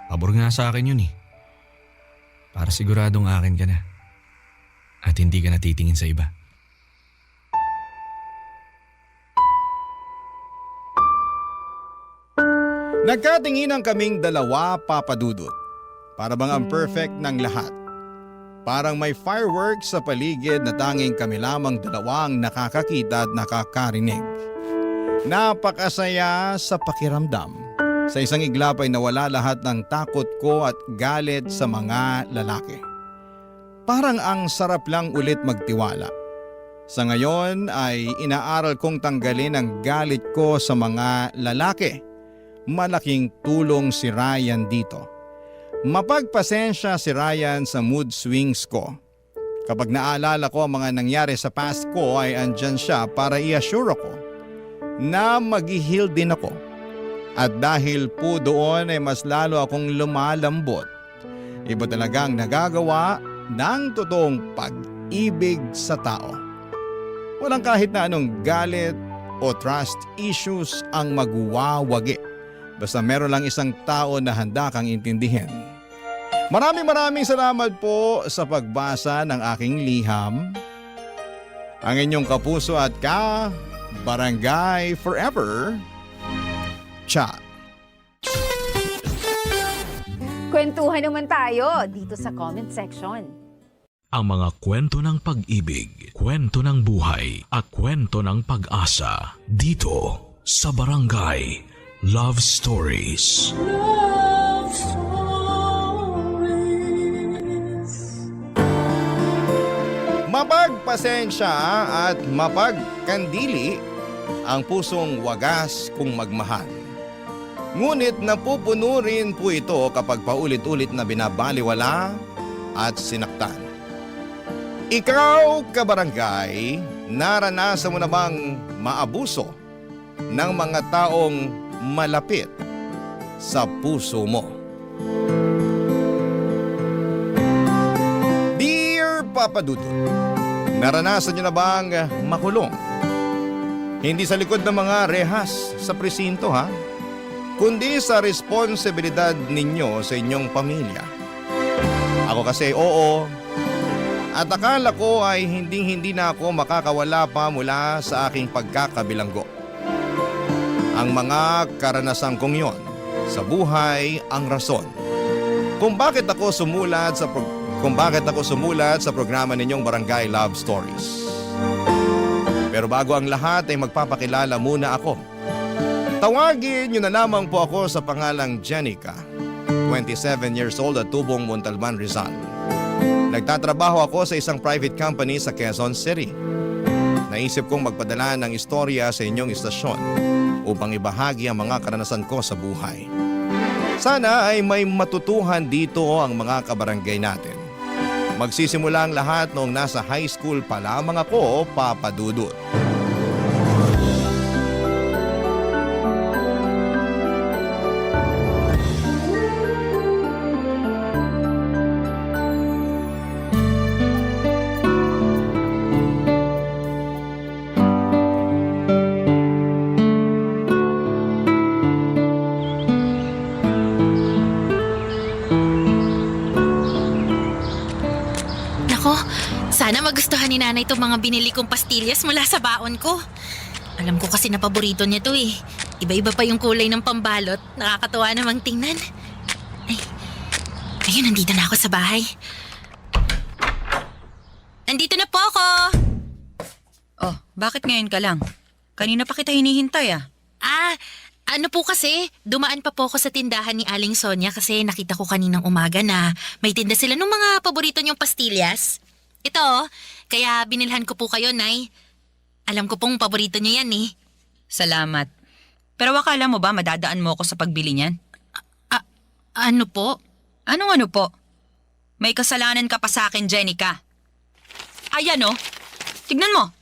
Pabor nga sa akin yun eh. Para siguradong akin ka na. At hindi ka natitingin sa iba. Nagkatinginan kaming dalawa, Papa Dudut. Para bang ang perfect ng lahat. Parang may fireworks sa paligid na tanging kami lamang dalawang nakakakita at nakakarinig. Napakasaya sa pakiramdam. Sa isang iglap ay nawala lahat ng takot ko at galit sa mga lalaki. Parang ang sarap lang ulit magtiwala. Sa ngayon ay inaaral kong tanggalin ang galit ko sa mga lalaki. Malaking tulong si Ryan dito. Mapagpasensya si Ryan sa mood swings ko. Kapag naalala ko ang mga nangyari sa past ko ay andyan siya para i-assure ako na mag-heal din ako. At dahil po doon ay mas lalo akong lumalambot. Iba talagang nagagawa ng totoong pag-ibig sa tao. Walang kahit na anong galit o trust issues ang magwawagi. Basta meron lang isang tao na handa kang intindihin. Maraming salamat po sa pagbasa ng aking liham. Ang inyong kapuso at Barangay Forever, Cha. Kwentuhan naman tayo dito sa comment section. Ang mga kwento ng pag-ibig, kwento ng buhay, at kwento ng pag-asa dito sa Barangay Love Stories. Love Stories. Mapagpasensya at mapagkandili ang pusong wagas kung magmahal. Ngunit napupuno rin po ito kapag paulit-ulit na binabaliwala at sinaktan. Ikaw, kabarangay, naranasan mo na bang maabuso ng mga taong malapit sa puso mo? Dear Papa Dudut, naranasan niyo na bang makulong? Hindi sa likod ng mga rehas sa presinto ha, kundi sa responsibilidad ninyo sa inyong pamilya. Ako kasi oo, at akala ko ay hindi na ako makakawala pa mula sa aking pagkakabilanggo. Ang mga karanasan kong yon sa buhay ang rason kung bakit ako sumulat sa programa ninyong Barangay Love Stories. Pero bago ang lahat ay magpapakilala muna ako. Tawagin niyo na lamang po ako sa pangalang Jenica, 27 years old at tubong Montalban, Rizal. Nagtatrabaho ako sa isang private company sa Quezon City. Naisip kong magpadala ng istorya sa inyong istasyon upang ibahagi ang mga karanasan ko sa buhay. Sana ay may matutuhan dito ang mga kabarangay natin. Magsisimula ang lahat noong nasa high school pa lamang ako, Papa Dudut. Sana magustuhan ni nanay itong mga binili kong pastillas mula sa baon ko. Alam ko kasi na paborito niya to eh. Iba-iba pa yung kulay ng pambalot. Nakakatuwa namang tingnan. Ayun, nandito na ako sa bahay. Nandito na po ako! Oh, bakit ngayon ka lang? Kanina pa kita hinihintay ah. Ano po kasi, dumaan pa po ako sa tindahan ni Aling Sonia kasi nakita ko kaninang umaga na may tinda sila ng mga paborito niyong pastillas. Ito, kaya binilhan ko po kayo, Nay. Alam ko pong paborito niyo yan eh. Salamat. Pero akala mo ba madadaan mo ako sa pagbili niyan? Ano po? Anong ano po? May kasalanan ka pa sa akin, Jenica. Ayan oh. Tignan mo.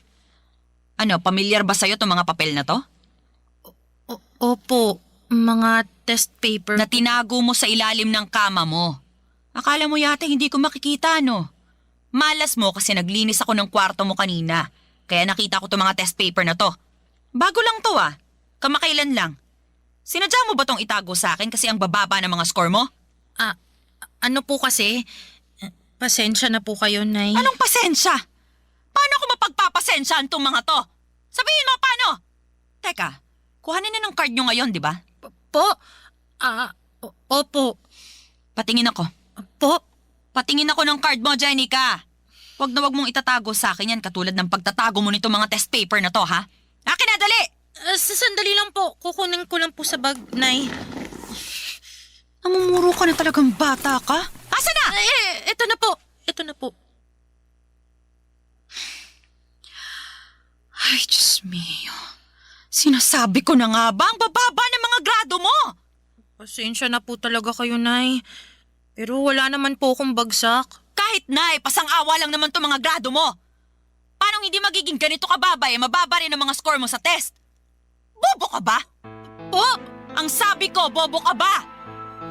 Ano, pamilyar ba sa'yo itong mga papel na to? Opo, mga test paper. Na tinago mo sa ilalim ng kama mo. Akala mo yata hindi ko makikita, no? Malas mo kasi naglinis ako ng kwarto mo kanina. Kaya nakita ko itong mga test paper na to. Bago lang to ah. Kamakailan lang. Sinadya mo ba tong itago sa akin kasi ang bababa ng mga score mo? Ano po kasi? Pasensya na po kayo, Nay. Anong pasensya? Paano ko mapagpapasensyahan tong mga to? Sabihin mo paano? Teka, kuhanin na ng card nyo ngayon, di ba? Opo. Patingin ako. Po? Patingin ako ng card mo, Jenica. Huwag na huwag mong itatago sa akin yan katulad ng pagtatago mo nito mga test paper na to, ha? Akin na, dali! Sandali lang po. Kukunin ko lang po sa bag, Nay. Namumuro ka na talagang bata ka? Asa na? Ito na po. Ito na po. Ay, Diyos mio. Sinasabi ko na nga ba ang bababa ng mga grado mo? Pasensya na po talaga kayo, Nay. Pero wala naman po akong bagsak. Kahit na, pasang-awa lang naman to mga grado mo. Paano hindi magiging ganito kababa mababa rin ang mga score mo sa test? Bobo ka ba? Po? Ang sabi ko, bobo ka ba?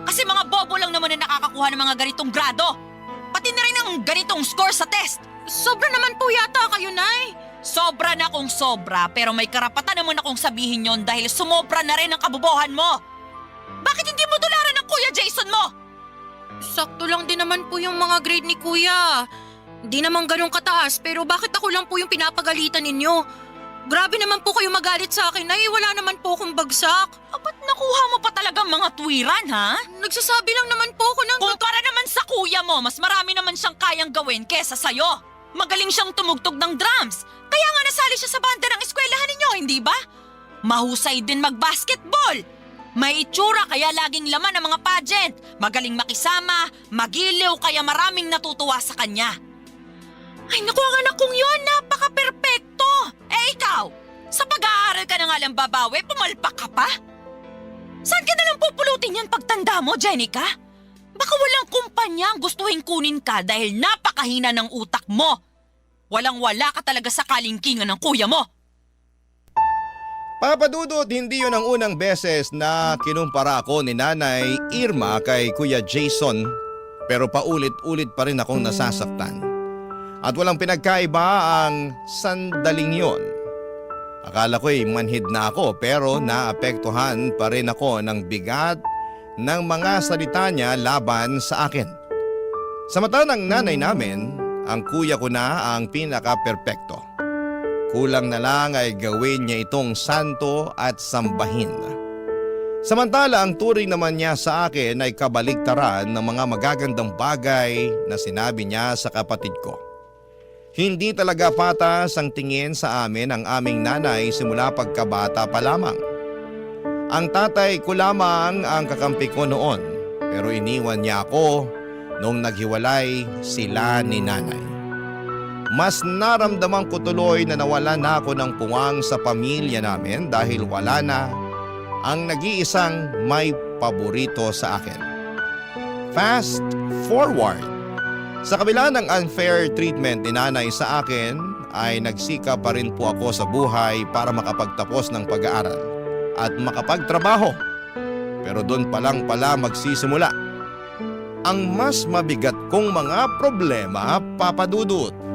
Kasi mga bobo lang naman na nakakakuha ng mga ganitong grado. Pati na rin ang ganitong score sa test. Sobra naman po yata kayo, Nay. Sobra na kung sobra, pero may karapatan naman akong sabihin yon dahil sumobra na rin ang kabobohan mo. Bakit hindi mo tularan ng Kuya Jason mo? Sakto lang din naman po yung mga grade ni Kuya. Hindi naman ganun kataas, pero bakit ako lang po yung pinapagalitan ninyo? Grabe naman po kayo magalit sa akin, Nay. Wala naman po akong bagsak. Ba't nakuha mo pa talagang mga tuwiran, ha? Nagsasabi lang naman po ako ng... Kumpara naman sa kuya mo, mas marami naman siyang kayang gawin kesa sa'yo. Magaling siyang tumugtog ng drums. Kaya nga nasali siya sa banda ng eskwelahan ninyo, hindi ba? Mahusay din mag-basketball. May itsura kaya laging laman ng mga pageant. Magaling makisama, magiliw kaya maraming natutuwa sa kanya. Ay naku, ang anak kong yun, napaka-perpekto. Ikaw, sa pag-aaral ka na nga lang babawi, pumalpak ka pa? Saan ka nalang pupulutin yan pagtanda mo, Jenica? Baka walang kumpanya ang gustuhin kunin ka dahil napakahina ng utak mo. Walang-wala ka talaga sa kalingkingan ng kuya mo. Papadudot, hindi yun ang unang beses na kinumpara ako ni Nanay Irma kay Kuya Jason, pero paulit-ulit pa rin akong nasasaktan. At walang pinagkaiba ang sandaling yon. Akala ko'y manhid na ako pero naapektuhan pa rin ako ng bigat ng mga salita niya laban sa akin. Sa mata ng nanay namin, ang kuya ko na ang pinaka-perpekto. Kulang na lang ay gawin niya itong santo at sambahin. Samantala ang turing naman niya sa akin ay kabaligtaran ng mga magagandang bagay na sinabi niya sa kapatid ko. Hindi talaga patas ang tingin sa amin ang aming nanay simula pagkabata pa lamang. Ang tatay ko lamang ang kakampi ko noon, pero iniwan niya ako nung naghiwalay sila ni nanay. Mas naramdaman ko tuloy na nawala na ako ng puwang sa pamilya namin dahil wala na ang nag-iisang may paborito sa akin. Fast forward. Sa kabila ng unfair treatment ni nanay sa akin, ay nagsika pa rin po ako sa buhay para makapagtapos ng pag-aaral at makapagtrabaho. Pero doon pa lang pala magsisimula ang mas mabigat kong mga problema, Papadudut.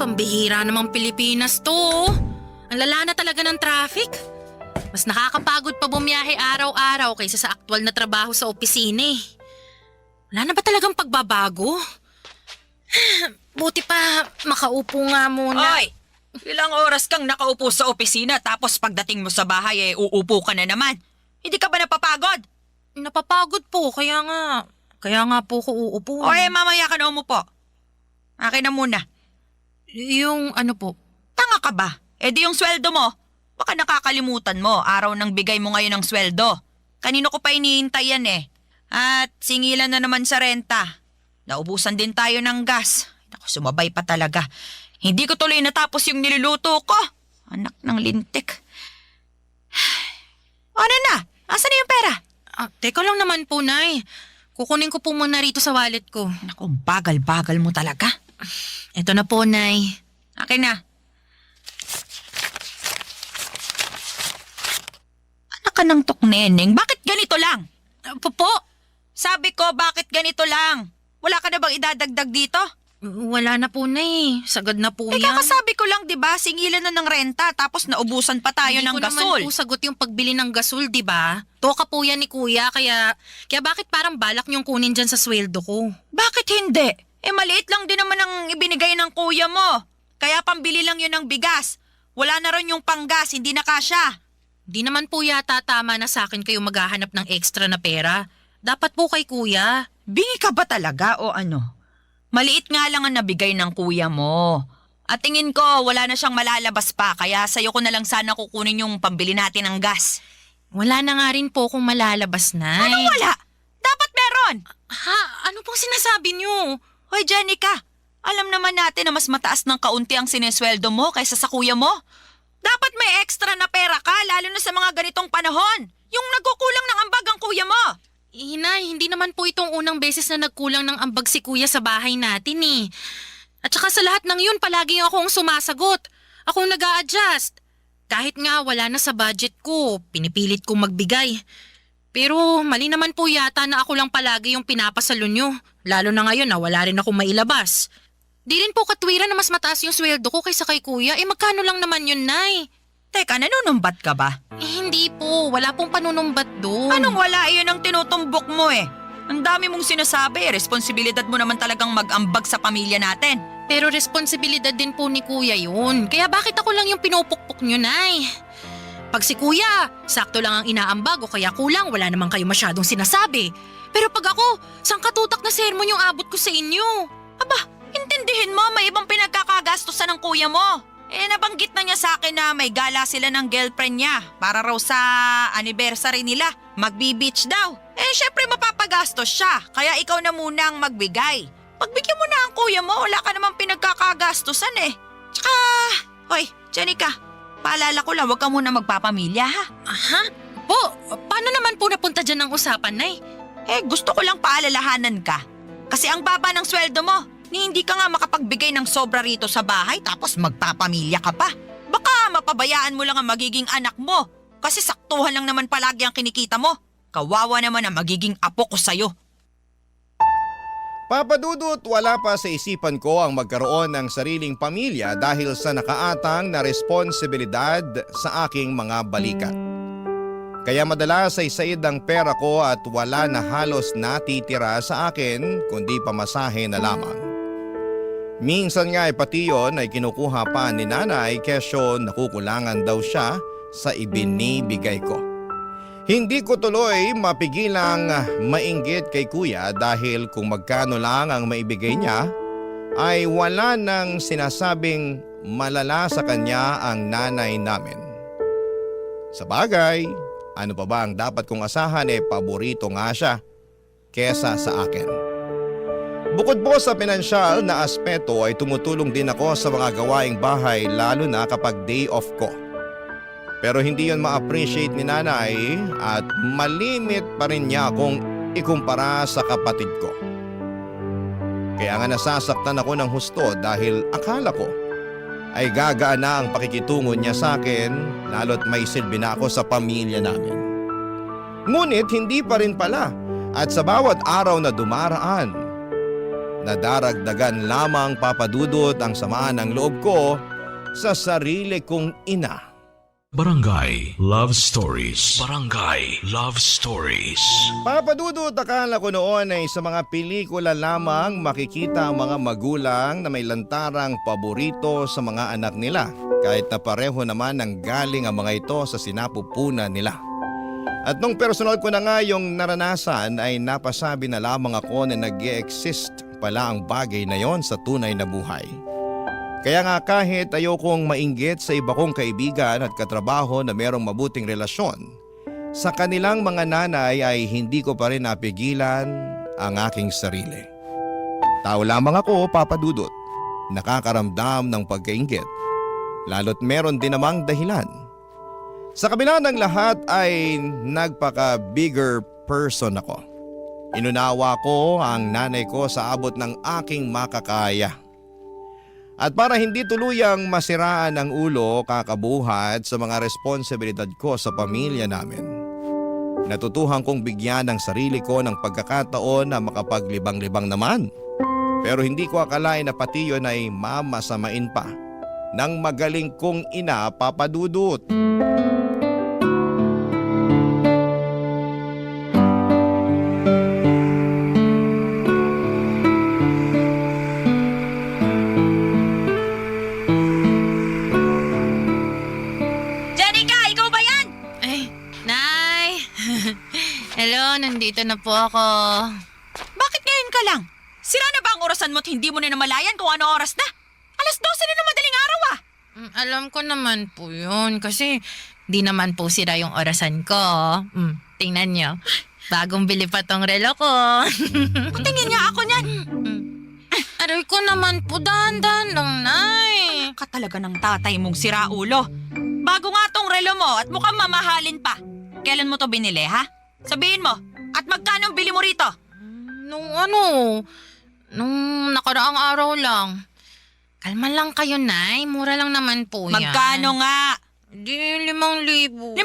Pambihira namang Pilipinas to. Ang lala na talaga ng traffic. Mas nakakapagod pa bumiyahe araw-araw kaysa sa aktual na trabaho sa opisina eh. Wala na ba talagang pagbabago? Buti pa makaupo nga muna. Oy! Ilang oras kang nakaupo sa opisina tapos pagdating mo sa bahay uupo ka na naman. Hindi ka ba napapagod? Napapagod po, kaya nga po ko uupo. O mamaya ka na umupo. Akin na muna. Yung ano po? Tanga ka ba? Di yung sweldo mo. Baka nakakalimutan mo, araw ng bigay mo ngayon ng sweldo. Kanino ko pa iniintay yan eh. At singilan na naman sa renta. Naubusan din tayo ng gas. Naku, sumabay pa talaga. Hindi ko tuloy natapos yung niluluto ko. Anak ng lintik. Ano na? Asan na yung pera? Teka lang naman po, Nay. Kukunin ko po muna rito sa wallet ko. Naku, bagal-bagal mo talaga. Ito na po, Nay. Akin na. Anak ka ng tukneneng, bakit ganito lang? Po? Sabi ko, bakit ganito lang? Wala ka na bang idadagdag dito? Wala na po, Nay. Sagad na po yan. Kakasabi ko lang, di ba? Singilan na ng renta tapos naubusan pa tayo ng gasol. Hindi ko naman po sagot yung pagbili ng gasol, di ba? Toka po yan ni Kuya, kaya bakit parang balak niyong kunin dyan sa sweldo ko? Bakit hindi? Maliit lang din naman ang ibinigay ng kuya mo. Kaya pambili lang yun ng bigas. Wala na rin yung panggas, hindi na kasya. Di naman po yata tama na sa akin kayo maghahanap ng extra na pera. Dapat po kay Kuya. Bingi ka ba talaga o ano? Maliit nga lang ang nabigay ng kuya mo. At tingin ko wala na siyang malalabas pa kaya sa'yo ko na lang sana kukunin yung pambili natin ng gas. Wala na nga rin po kung malalabas, Nay. Ano wala? Dapat meron! Ha? Ano pong sinasabi niyo? Hoy Jenica, alam naman natin na mas mataas ng kaunti ang sinesweldo mo kaysa sa kuya mo. Dapat may extra na pera ka lalo na sa mga ganitong panahon. Yung nagkukulang ng ambag ang kuya mo. Hinay, hindi naman po itong unang beses na nagkulang ng ambag si kuya sa bahay natin eh. At saka sa lahat ng yun, palagi akong sumasagot. Akong nag-a-adjust. Kahit nga wala na sa budget ko, pinipilit kong magbigay. Pero mali naman po yata na ako lang palagi yung pinapasalo nyo. Lalo na ngayon na wala rin akong mailabas. Di rin po katwiran na mas mataas yung sweldo ko kaysa kay kuya. Magkano lang naman yun, Nay? Teka, nanunumbat ka ba? Hindi po. Wala pong panunumbat doon. Anong wala? Iyon ang tinutumbok mo eh. Ang dami mong sinasabi. Responsibilidad mo naman talagang mag-ambag sa pamilya natin. Pero responsibilidad din po ni kuya yun. Kaya bakit ako lang yung pinupukpok nyo, Nay? Pag si kuya, sakto lang ang inaambag o kaya kulang, wala naman kayo masyadong sinasabi. Pero pag ako, sangkatutak na sermon yung abot ko sa inyo. Aba, intindihin mo, may ibang pinagkakagastusan ng kuya mo. Nabanggit na niya sa akin na may gala sila ng girlfriend niya para raw sa anniversary nila. Magbi-beach daw. Syempre mapapagastos siya, kaya ikaw na muna ang magbigay. Pagbigyan mo na ang kuya mo, wala ka namang pinagkakagastusan eh. Tsaka, hoy, Jenica, paalala ko lang, huwag ka muna magpapamilya ha. Aha? Po, paano naman po napunta dyan ang usapan, Nay? Gusto ko lang paalalahanan ka. Kasi ang baba ng sweldo mo, ni hindi ka nga makapagbigay ng sobra rito sa bahay tapos magpapamilya ka pa. Baka mapabayaan mo lang ang magiging anak mo. Kasi saktuhan lang naman palagi ang kinikita mo. Kawawa naman ang magiging apo ko sa'yo. Papa Dudut, wala pa sa isipan ko ang magkaroon ng sariling pamilya dahil sa nakaatang na responsibilidad sa aking mga balikat. Kaya madalas ay said ang pera ko at wala na halos natitira sa akin kundi pamasahe na lamang. Minsan nga ay pati yun ay kinukuha pa ni nanay kesyo nakukulangan daw siya sa ibinibigay ko. Hindi ko tuloy mapigilang mainggit kay kuya dahil kung magkano lang ang maibigay niya ay wala nang sinasabing malala sa kanya ang nanay namin. Sa bagay, ano pa ba ang dapat kong asahan paborito nga siya kesa sa akin. Bukod po sa pinansyal na aspeto ay tumutulong din ako sa mga gawaing bahay lalo na kapag day off ko. Pero hindi yon ma-appreciate ni nanay at malimit pa rin niya akong ikumpara sa kapatid ko. Kaya nga nasasaktan ako ng husto dahil akala ko ay gagaan na ang pakikitungo niya sa akin lalo't may silbi na ako sa pamilya namin. Ngunit hindi pa rin pala at sa bawat araw na dumaraan, nadaragdagan lamang papadudot ang samaan ng loob ko sa sarili kong ina. Barangay Love Stories. Barangay Love Stories. Papadudot, akala ko noon ay sa mga pelikula lamang makikita ang mga magulang na may lantarang paborito sa mga anak nila kahit na pareho naman ang galing ang mga ito sa sinapupunan nila. At nung personal ko na nga yung naranasan ay napasabi na lamang ako na nag-i-exist pala ang bagay na yon sa tunay na buhay. Kaya nga kahit ayokong mainggit sa iba kong kaibigan at katrabaho na merong mabuting relasyon, sa kanilang mga nanay ay hindi ko pa rin napigilan ang aking sarili. Tao lamang ako, Papa Dudut, nakakaramdam ng pagkainggit, lalo't meron din namang dahilan. Sa kabila ng lahat ay nagpaka-bigger person ako. Inunawa ko ang nanay ko sa abot ng aking makakaya. At para hindi tuluyang masiraan ang ulo kakabuhat sa mga responsibilidad ko sa pamilya namin, natutuhan kong bigyan ng sarili ko ng pagkakataon na makapaglibang-libang naman. Pero hindi ko akalain na pati yun ay mamasamain pa ng magaling kong ina, Papa Dudut. Nandito na po ako. Bakit ngayon ka lang? Sira na ba ang orasan mo at hindi mo na namalayan kung ano oras na? 12:00 na ng madaling araw ah! Alam ko naman po yun kasi di naman po sira yung orasan ko. Tingnan nyo. Bagong bili pa tong relo ko. Tingin niya ako niyan. Aray ko naman po, dahan-dahan lang, Nay. Ka talaga ng tatay mong siraulo. Bago nga tong relo mo at mukhang mamahalin pa. Kailan mo to binili ha? Sabihin mo, At magkano ang bili mo rito? Nung nakaraang araw lang. Kalma lang kayo, Nay. Mura lang naman po yan. Magkano nga? Di, 5,000. 5,000?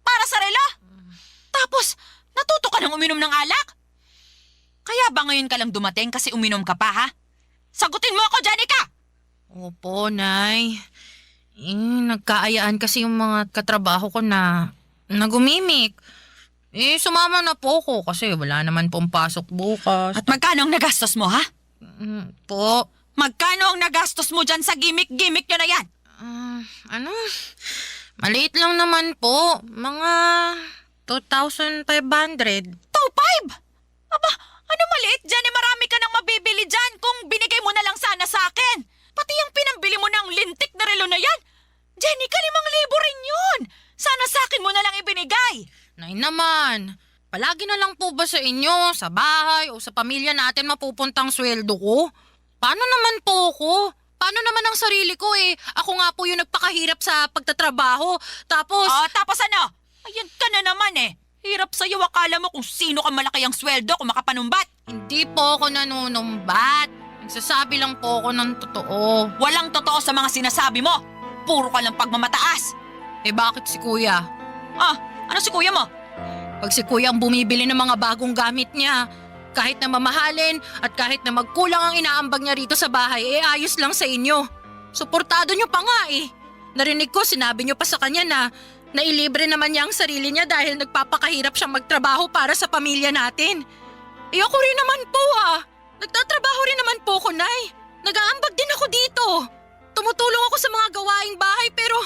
Para sa relo? Tapos, natuto ka ng uminom ng alak? Kaya ba ngayon ka lang dumating kasi uminom ka pa, ha? Sagutin mo ako, Janica! Opo, Nay. Nagkaayaan kasi yung mga katrabaho ko na nagumimik. Sumama na po ko kasi wala naman pong pasok bukas. At magkano ang nagastos mo, ha? Po, Magkano ang nagastos mo dyan sa gimmick-gimmick nyo na yan? Maliit lang naman po. Mga 2,500. 2,500? Aba, ano maliit dyan? Marami ka nang mabibili dyan kung binigay mo na lang sana sa akin. Pati yung pinambili mo ng lintik na relo na yan. Jenica, 5,000 rin yun. Sana sa akin mo na lang ibinigay. Nay naman, palagi na lang po ba sa inyo, sa bahay o sa pamilya natin mapupuntang sweldo ko? Paano naman po ako? Paano naman ang sarili ko eh? Ako nga po yung nagpakahirap sa pagtatrabaho. Tapos... Tapos ano? Ayan ka na naman eh. Hirap sa'yo, akala mo kung sino ka malaki ang sweldo kung makapanumbat. Hindi po ako nanunumbat. Nagsasabi lang po ako ng totoo. Walang totoo sa mga sinasabi mo. Puro ka lang pagmamataas. Bakit si kuya? Ano si kuya mo? Pag si kuya ang bumibili ng mga bagong gamit niya, kahit na mamahalin at kahit na magkulang ang inaambag niya rito sa bahay, ayos lang sa inyo. Suportado niyo pa nga eh. Narinig ko, sinabi niyo pa sa kanya na nailibre naman niya ang sarili niya dahil nagpapakahirap siyang magtrabaho para sa pamilya natin. Ako rin naman po Nagtatrabaho rin naman po ko, Nay. Nag-aambag din ako dito. Tumutulong ako sa mga gawaing bahay pero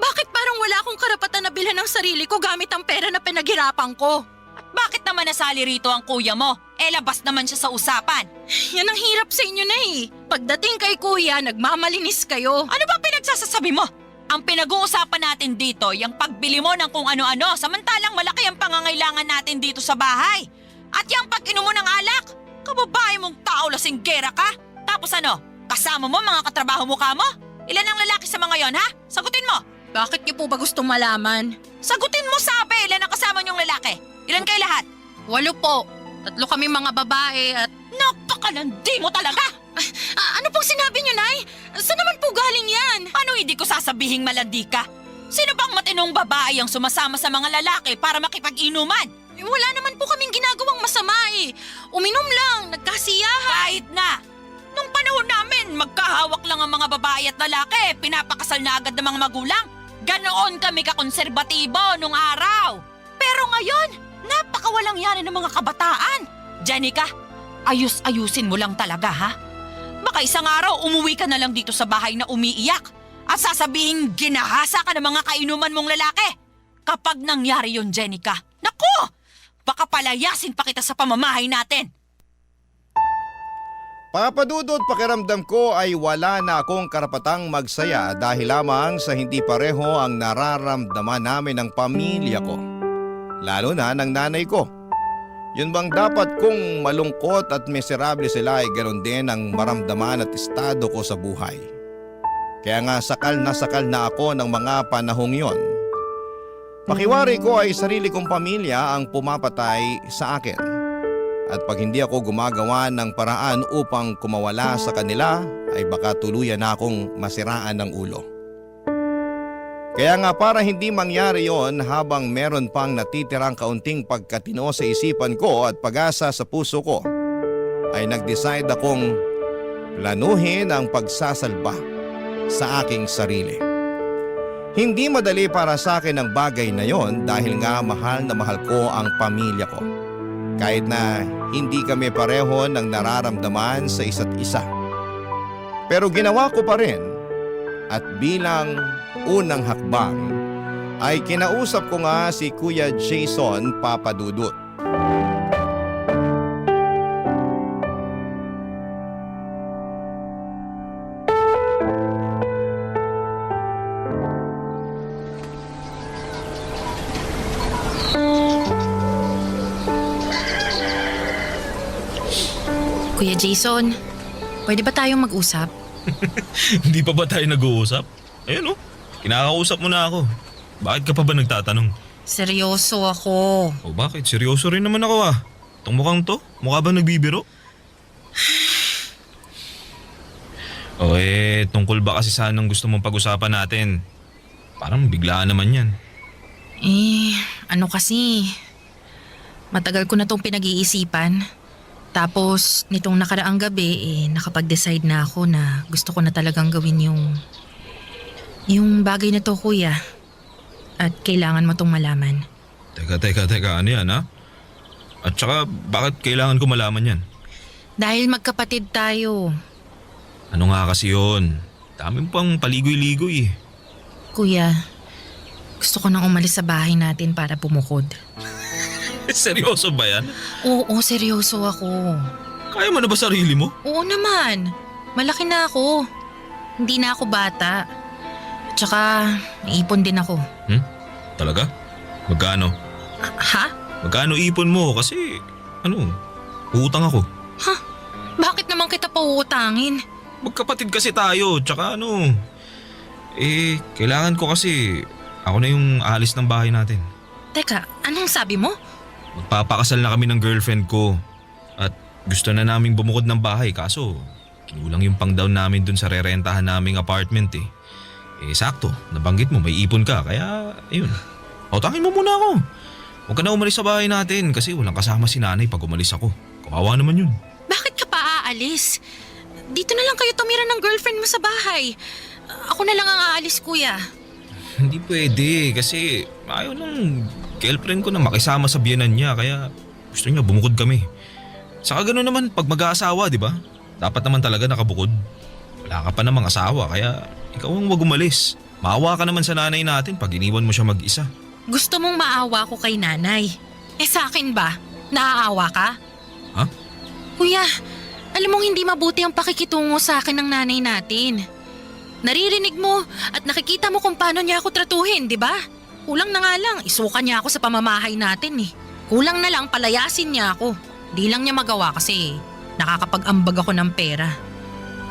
bakit parang wala akong karapatan na bilhan ng sarili ko gamit ang pera na pinaghirapan ko? At bakit naman nasali rito ang kuya mo? Labas naman siya sa usapan. Yan ang hirap sa inyo, Nay. Pagdating kay kuya, nagmamalinis kayo. Ano ba pinagsasasabi mo? Ang pinag-uusapan natin dito, yung pagbili mo ng kung ano-ano, samantalang malaki ang pangangailangan natin dito sa bahay. At yung pag-inom mo ng alak, kababae mong tao lasinggera ka. Tapos ano, kasama mo mga katrabaho mo ka mo? Ilan ang lalaki sa mga yon, ha? Sagutin mo. Bakit niyo po ba gustong malaman? Sagutin mo, sabi, ilan ang kasama niyong lalaki? Ilan kayo lahat? 8 po. 3 kami mga babae at... Napakalandi mo talaga! Ano pong sinabi niyo, Nay? Saan naman po galing yan? Ano hindi ko sasabihing malandi ka? Sino bang matinong babae ang sumasama sa mga lalaki para makipag-inuman? Wala naman po kaming ginagawang masama eh. Uminom lang, nagkasiyahan. Kahit na! Nung panahon namin, magkahawak lang ang mga babae at lalaki. Pinapakasal na agad ng mga magulang. Ganoon kami kakonserbatibo nung araw. Pero ngayon, napakawalang yani ng mga kabataan. Janica, ayus-ayusin mo lang talaga, ha? Baka isang araw umuwi ka na lang dito sa bahay na umiiyak at sasabihin ginahasa ka ng mga kainuman mong lalaki. Kapag nangyari yun, Janica, naku! Baka palayasin pa kita sa pamamahay natin. Papadudot, pakiramdam ko ay wala na akong karapatang magsaya dahil lamang sa hindi pareho ang nararamdaman namin ng pamilya ko. Lalo na ng nanay ko. Yun bang dapat kung malungkot at miserable sila ay ganoon din ang maramdaman at estado ko sa buhay. Kaya nga sakal na ako ng mga panahong yon. Pakiwari ko ay sarili kong pamilya ang pumapatay sa akin. At pag hindi ako gumagawa ng paraan upang kumawala sa kanila, ay baka tuluyan na akong masiraan ng ulo. Kaya nga para hindi mangyari yon habang meron pang natitirang kaunting pagkatino sa isipan ko at pag-asa sa puso ko, ay nag-decide akong planuhin ang pagsasalba sa aking sarili. Hindi madali para sa akin ang bagay na yon dahil nga mahal na mahal ko ang pamilya ko. Kahit na hindi kami pareho ng nararamdaman sa isa't isa. Pero ginawa ko pa rin at bilang unang hakbang ay kinausap ko nga si Kuya Jason Papadudut. Kuya Jason, pwede ba tayong mag-usap? Hindi pa ba tayo nag-uusap? Ayun kinakausap mo na ako. Bakit ka pa ba nagtatanong? Seryoso ako. O bakit? Seryoso rin naman ako ah. Itong mukhang to, mukha ba nagbibiro? O tungkol ba kasi saan ang gusto mong pag-usapan natin? Parang biglaan naman yan. Ano kasi, matagal ko na tong pinag-iisipan. Tapos, nitong nakaraang gabi, nakapag-decide na ako na gusto ko na talagang gawin yung bagay na to, kuya. At kailangan mo tong malaman. Teka, ano yan ha? At saka, bakit kailangan ko malaman yan? Dahil magkapatid tayo. Ano nga kasi yun? Dami mo pang paligoy-ligoy eh. Kuya, gusto ko nang umalis sa bahay natin para bumukod. Seryoso ba yan? Oo, seryoso ako. Kaya mo na ba sarili mo? Oo naman. Malaki na ako. Hindi na ako bata. At saka, naipon din ako. Talaga? Magkano? Ha? Magkano ipon mo? Kasi, utang ako. Bakit naman kita pauutangin? Magkapatid kasi tayo, tsaka kailangan ko kasi ako na yung alis ng bahay natin. Teka, anong sabi mo? Magpapakasal na kami ng girlfriend ko at gusto na naming bumukod ng bahay kaso kinulang yung pang-down namin dun sa rerentahan naming apartment eh. Sakto, nabanggit mo may ipon ka kaya ayun. Utangin mo muna ako. Huwag ka na umalis sa bahay natin kasi walang kasama si nanay pag umalis ako. Kawawa naman yun. Bakit ka pa aalis? Dito na lang kayo tumira ng girlfriend mo sa bahay. Ako na lang ang aalis, kuya. Hindi pwede kasi ayaw ng girlfriend ko na makisama sa biyenan niya kaya gusto niya bumukod kami. Saka gano'n naman pag mag-aasawa, di ba? Dapat naman talaga nakabukod. Wala ka pa namang asawa kaya ikaw ang wag umalis. Maawa ka naman sa nanay natin pag iniwan mo siya mag-isa. Gusto mong maawa ko kay nanay. Sa akin ba? Naaawa ka? Ha? Kuya, alam mong hindi mabuti ang pakikitungo sa akin ng nanay natin. Naririnig mo at nakikita mo kung paano niya ako tratuhin, di ba? Kulang na nga lang, isuka niya ako sa pamamahay natin eh. Kulang na lang palayasin niya ako. Di lang niya magawa kasi nakakapag-ambag ako ng pera.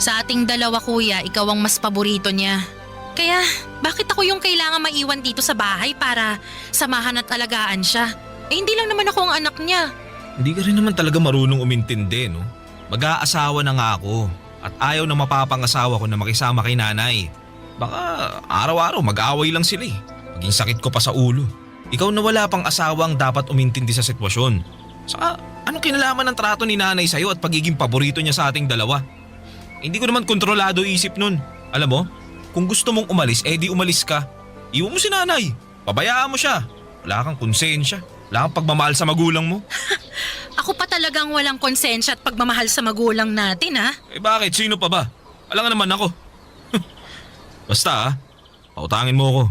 Sa ating dalawa, kuya, ikaw ang mas paborito niya. Kaya bakit ako yung kailangan maiwan dito sa bahay para samahan at alagaan siya? Hindi lang naman ako ang anak niya. Hindi ka rin naman talaga marunong umintindi, no? Mag-aasawa na nga ako at ayaw na mapapangasawa ko na makisama kay nanay. Baka araw-araw mag-aaway lang sila eh. Maging sakit ko pa sa ulo. Ikaw na wala pang asawang dapat umintindi sa sitwasyon. Saka anong kinalaman ng trato ni nanay sa'yo at pagiging paborito niya sa ating dalawa? Hindi ko naman kontrolado isip nun. Alam mo, kung gusto mong umalis, di umalis ka. Iwan mo si nanay. Pabayaan mo siya. Wala kang konsensya. Wala kang pagmamahal sa magulang mo. Ako pa talagang walang konsensya at pagmamahal sa magulang natin, ha? Bakit? Sino pa ba? Alam nga naman ako. Basta pautangin mo ako.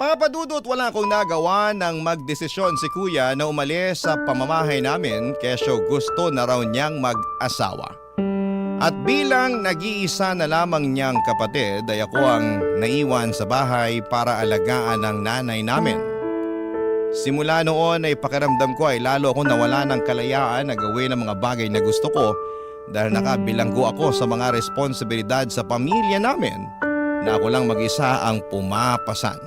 Papadudot, wala akong nagawa nang magdesisyon si kuya na umalis sa pamamahay namin kesyo gusto na raw niyang mag-asawa. At bilang nag-iisa na lamang niyang kapatid ay ako ang naiwan sa bahay para alagaan ng nanay namin. Simula noon ay pakiramdam ko ay lalo akong nawala ng kalayaan na gawin ang mga bagay na gusto ko dahil nakabilanggo ako sa mga responsibilidad sa pamilya namin na ako lang mag-isa ang pumapasan.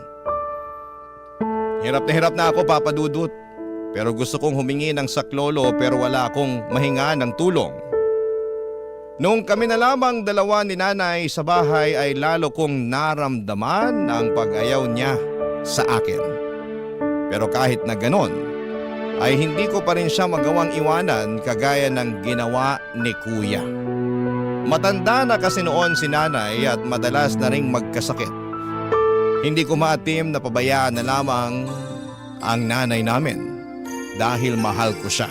Hirap na ako, Papa Dudut, pero gusto kong humingi ng saklolo pero wala akong mahinga ng tulong. Noong kami na lamang dalawa ni nanay sa bahay ay lalo kong naramdaman ang pag-ayaw niya sa akin. Pero kahit na ganon, ay hindi ko pa rin siya magawang iwanan kagaya ng ginawa ni kuya. Matanda na kasi noon si nanay at madalas na ring magkasakit. Hindi ko maatim na pabayaan na lamang ang nanay namin dahil mahal ko siya.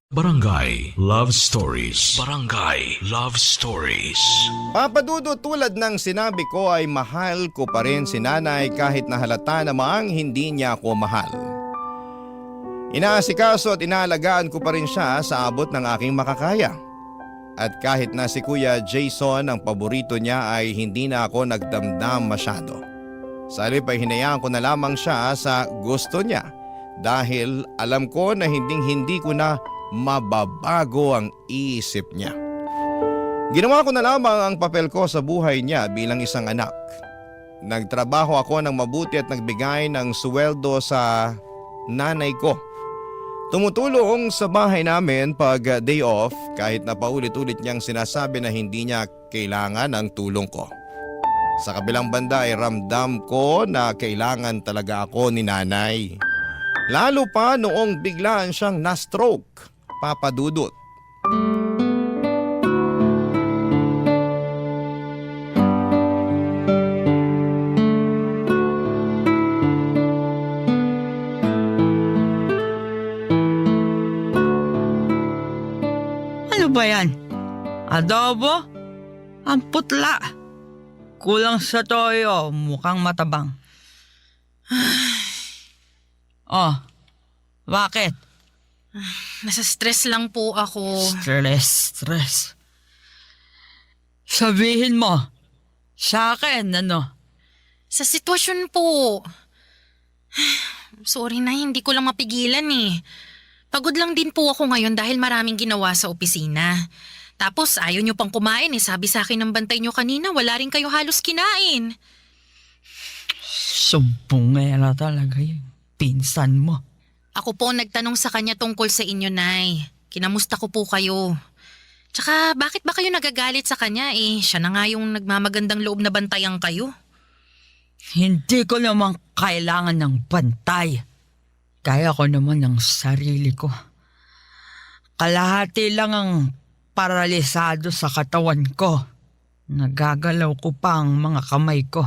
Barangay Love Stories. Barangay Love Stories. Papadudo, tulad ng sinabi ko ay mahal ko pa rin si nanay kahit na halata namang hindi niya ako mahal. Inaasikaso at inaalagaan ko pa rin siya sa abot ng aking makakaya. At kahit na si Kuya Jason ang paborito niya ay hindi na ako nagdamdam masyado. Sa halip ay hinayaan ko na lamang siya sa gusto niya dahil alam ko na hindi ko na mababago ang isip niya. Ginawa ko na lamang ang papel ko sa buhay niya bilang isang anak. nagtrabaho ako ng mabuti at nagbigay ng sweldo sa nanay ko. Tumutulong sa bahay namin pag day off kahit na paulit-ulit niyang sinasabi na hindi niya kailangan ng tulong ko. Sa kabilang banda ay ramdam ko na kailangan talaga ako ni nanay. Lalo pa noong biglaan siyang na-stroke, Papa Dudut. Ano ba yan? Adobo? Ang putla. Kulang sa toyo, mukhang matabang. Oh, bakit? Nasa stress lang po ako. Stress. Sabihin mo, sa akin, ano? Sa sitwasyon po. Sorry na, hindi ko lang mapigilan eh. Pagod lang din po ako ngayon dahil maraming ginawa sa opisina. Tapos ayaw nyo pang kumain eh. Sabi sa akin ng bantay nyo kanina, wala rin kayo halos kinain. Sumpungera talaga yung pinsan mo. Ako po nagtanong sa kanya tungkol sa inyo, Nay. Kinamusta ko po kayo. Tsaka bakit ba kayo nagagalit sa kanya eh? Siya na nga yung nagmamagandang loob na bantayan kayo. Hindi ko naman kailangan ng bantay. Kaya ko naman ng sarili ko. Kalahati lang ang paralisado sa katawan ko. Nagagalaw ko pa ang mga kamay ko.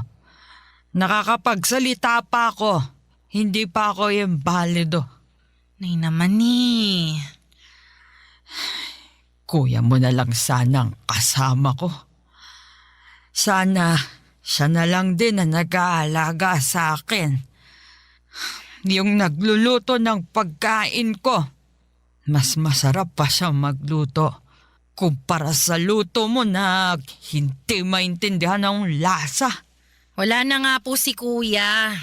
Nakakapagsalita pa ako. Hindi pa ako imbalido. Nay naman eh. Kuya mo na lang sana ang kasama ko. Sana siya na lang din na nag-aalaga sa akin. Yung nagluluto ng pagkain ko. Mas masarap pa siya magluto kumpara sa luto mo na hindi maintindihan ang lasa. Wala na nga po si Kuya.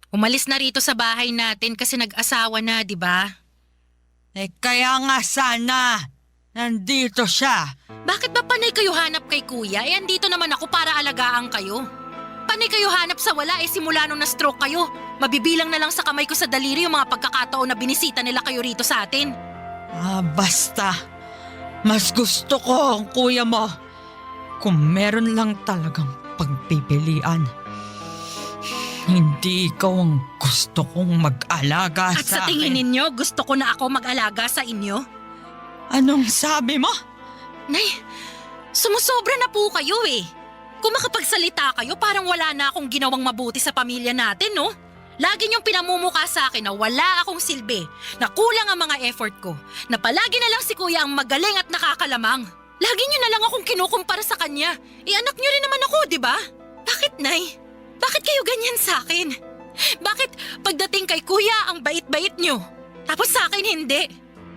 Umalis na rito sa bahay natin kasi nag-asawa na, di ba? Eh kaya nga sana nandito siya. Bakit ba panay kayo hanap kay Kuya? Eh andito naman ako para alagaan kayo. Panay kayo hanap sa wala eh simula nung na-stroke kayo. Mabibilang na lang sa kamay ko sa daliri yung mga pagkakataon na binisita nila kayo rito sa atin. Basta. Mas gusto ko ang kuya mo. Kung meron lang talagang pagpipilian. Hindi ikaw ang gusto kong mag-alaga At sa tingin ninyo, gusto ko na ako mag-alaga sa inyo? Anong sabi mo? Nay, sumusobra na po kayo eh. Kung makapagsalita kayo, parang wala na akong ginawang mabuti sa pamilya natin, no? Lagi niyong pinamumuka sa akin na wala akong silbi, na kulang ang mga effort ko, na palagi na lang si Kuya ang magaling at nakakalamang. Lagi niyo na lang akong kinukumpara sa kanya. Anak niyo rin naman ako, di ba? Bakit, Nay? Bakit kayo ganyan sa akin? Bakit pagdating kay Kuya ang bait-bait niyo? Tapos sa akin hindi?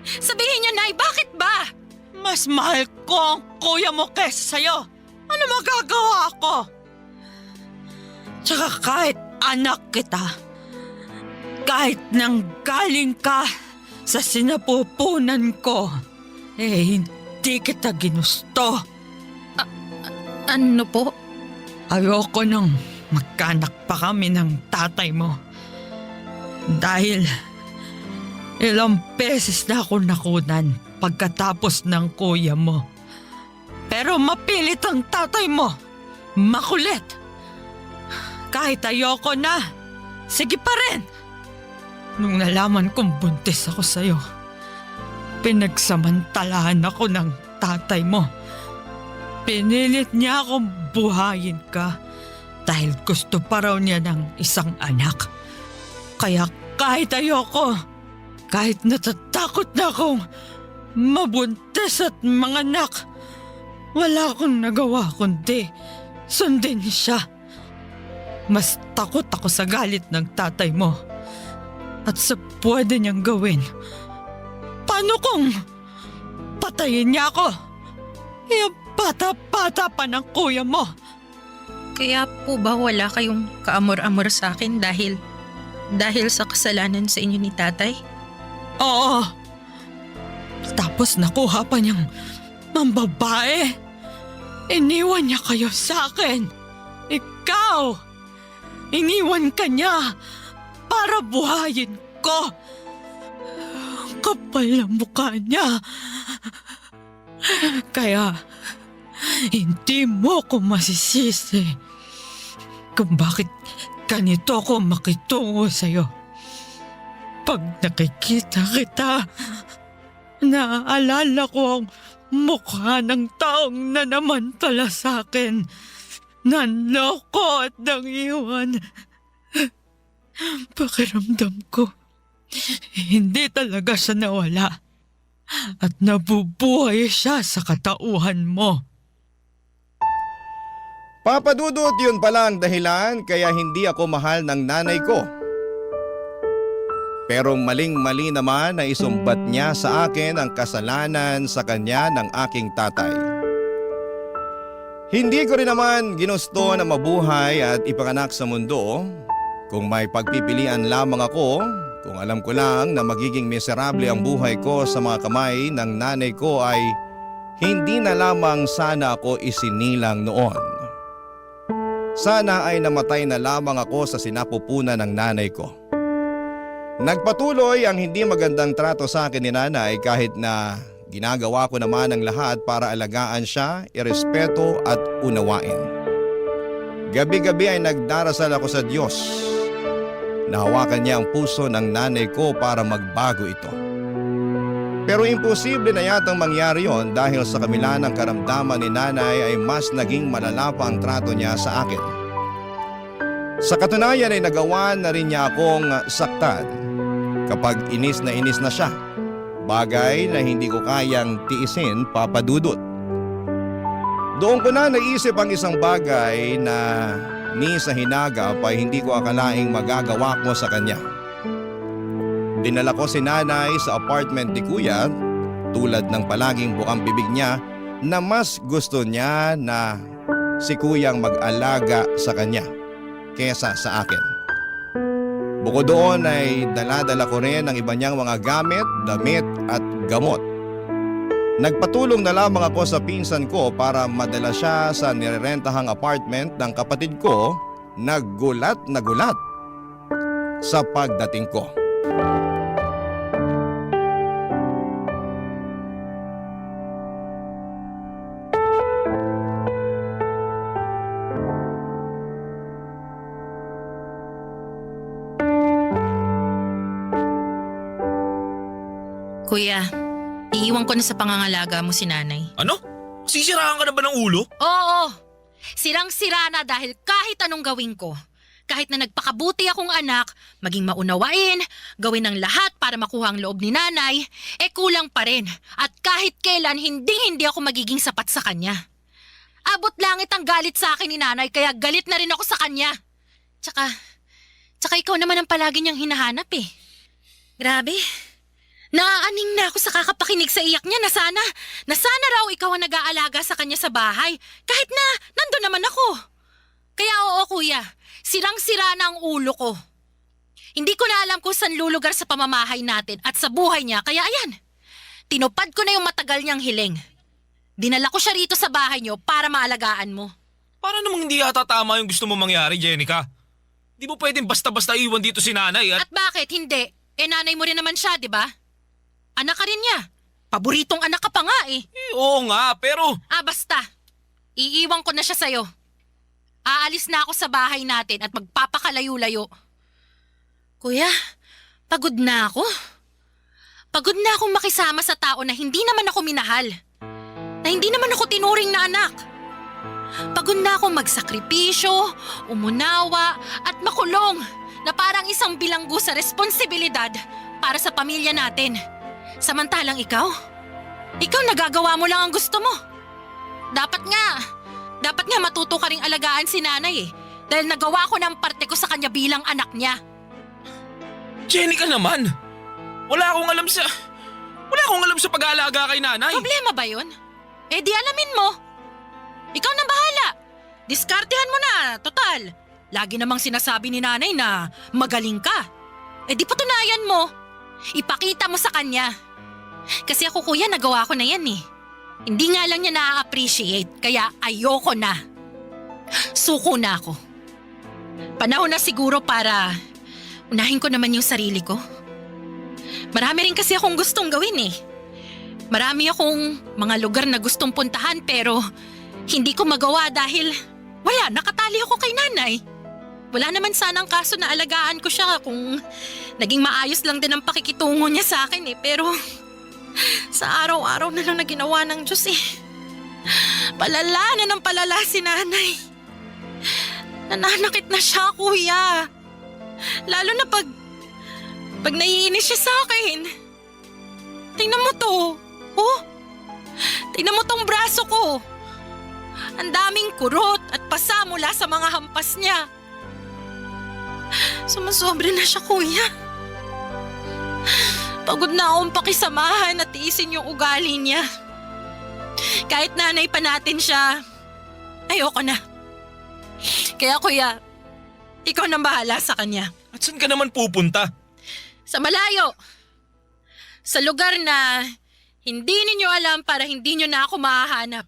Sabihin niyo, Nay, bakit ba? Mas mahal ko ang kuya mo kesa sa'yo. Ano magagawa ko? Tsaka kahit anak kita, kahit nang galing ka sa sinapupunan ko, eh hindi kita ginusto. Ano po? Ayoko nang magkanak pa kami ng tatay mo. Dahil ilang beses na ako nakunan pagkatapos ng kuya mo. Pero mapilit ang tatay mo. Makulit. Kahit ayoko na, sige pa rin. Nung nalaman kong buntis ako sa'yo, pinagsamantalahan ako ng tatay mo. Pinilit niya akong buhayin ka dahil gusto pa raw niya ng isang anak. Kaya kahit ayoko, kahit natatakot na akong mabuntis at manganak, wala akong nagawa kundi sundin siya. Mas takot ako sa galit ng tatay mo at sa pwede niyang gawin. Paano kung patayin niya ako? Yung bata-bata pa ng kuya mo. Kaya po ba wala kayong kaamor-amor sa akin dahil sa kasalanan sa inyo ni tatay? Oo. Tapos nakuha pa niyang mambabae. Iniwan niya kayo sa akin. Ikaw! Iniwan ka niya para buhayin ko. Kapal ang mukha niya. Kaya, hindi mo ko masisisi kung bakit ganito ko makitungo sa'yo. Pag nakikita kita, naaalala ko ang mukha ng taong nanamantala sa akin. Nanloko at nangiwan. Pakiramdam ko, hindi talaga siya nawala. At nabubuhay siya sa katauhan mo. Papa Dudut, yun pala ang dahilan kaya hindi ako mahal ng nanay ko. Pero maling-mali naman na isumbat niya sa akin ang kasalanan sa kanya ng aking tatay. Hindi ko rin naman ginusto na mabuhay at ipanganak sa mundo. Kung may pagpipilian lamang ako, kung alam ko lang na magiging miserable ang buhay ko sa mga kamay ng nanay ko ay hindi na lamang sana ako isinilang noon. Sana ay namatay na lamang ako sa sinapupunan ng nanay ko. Nagpatuloy ang hindi magandang trato sa akin ni nanay kahit na ginagawa ko naman ang lahat para alagaan siya, irespeto at unawain. Gabi-gabi ay nagdarasal ako sa Diyos. Nahawakan niya ang puso ng nanay ko para magbago ito. Pero imposible na yatang mangyari yon dahil sa kabila ng karamdaman ni nanay ay mas naging malala pa ang trato niya sa akin. Sa katunayan ay nagawa na rin niya akong saktan kapag inis na siya. Bagay na hindi ko kayang tiisin, Papa Dudut. Doon ko na naisip ang isang bagay na ni sa hinagap ay hindi ko akalaing magagawa ko sa kanya. Dinala ko si nanay sa apartment ni Kuya tulad ng palaging bukang bibig niya na mas gusto niya na si Kuyang mag-alaga sa kanya kesa sa akin. Bukod doon ay dala-dala ko rin ang iba niyang mga gamit, damit at gamot. Nagpatulong na lamang ako sa pinsan ko para madala siya sa nirerentahang apartment ng kapatid ko na gulat sa pagdating ko. Kuya, iiwan ko na sa pangangalaga mo si nanay. Ano? Sisiraan ka na ba ng ulo? Oo, sirang-sira na dahil kahit anong gawin ko. Kahit na nagpakabuti akong anak, maging maunawain, gawin ang lahat para makuha ang loob ni nanay, kulang pa rin. At kahit kailan, hindi ako magiging sapat sa kanya. Abot langit ang galit sa akin ni nanay, kaya galit na rin ako sa kanya. Tsaka ikaw naman ang palagi niyang hinahanap eh. Grabe. Naaaning na ako sa kakapakinig sa iyak niya na sana raw ikaw ang nag-aalaga sa kanya sa bahay. Kahit na nandun naman ako. Kaya oo kuya, sirang-sira na ang ulo ko. Hindi ko na alam kung saan lulugar sa pamamahay natin at sa buhay niya. Kaya ayan, tinupad ko na yung matagal niyang hiling. Dinala ko siya rito sa bahay niyo para maalagaan mo. Para namang hindi yata tama yung gusto mo mangyari, Jenica. Di mo pwedeng basta-basta iwan dito si nanay at... At bakit hindi? Nanay mo rin naman siya, di ba? Anak ka rin niya. Paboritong anak ka pa nga eh. Oo nga, pero... Basta. Iiwan ko na siya sa'yo. Aalis na ako sa bahay natin at magpapakalayo-layo. Kuya, pagod na ako. Pagod na akong makisama sa tao na hindi naman ako minahal. Na hindi naman ako tinuring na anak. Pagod na akong magsakripisyo, umunawa at makulong na parang isang bilanggo sa responsibilidad para sa pamilya natin. Samantalang ikaw nagagawa mo lang ang gusto mo. Dapat nga matuto ka ring alagaan si nanay eh. Dahil nagawa ko ng parte ko sa kanya bilang anak niya. Jenica naman! Wala akong alam sa pag-aalaga kay nanay. Problema ba yun? Di alamin mo. Ikaw nang bahala. Diskartehan mo na, total. Lagi namang sinasabi ni nanay na magaling ka. Di patunayan mo. Ipakita mo sa kanya. Kasi ako kuya, nagawa ko na yan eh. Hindi nga lang niya na-appreciate, kaya ayoko na. Suko na ako. Panahon na siguro para unahin ko naman yung sarili ko. Marami rin kasi akong gustong gawin eh. Marami akong mga lugar na gustong puntahan pero hindi ko magawa dahil nakatali ako kay nanay. Wala naman sanang kaso na alagaan ko siya kung naging maayos lang din ang pakikitungo niya sa akin eh. Pero sa araw-araw na lang na ginawa ng Diyos eh. Palala na ng palala si nanay. Nananakit na siya, kuya. Lalo na pag naiinis siya sa akin. Tingnan mo to. Oh, tingnan mo tong braso ko. Ang daming kurot at pasa mula sa mga hampas niya. Sumusobra na siya, kuya. Pagod na akong pakisamahan at tiisin yung ugali niya. Kahit nanay pa natin siya, ayoko na. Kaya kuya, ikaw nang bahala sa kanya. At saan ka naman pupunta? Sa malayo. Sa lugar na hindi ninyo alam para hindi nyo na ako mahahanap.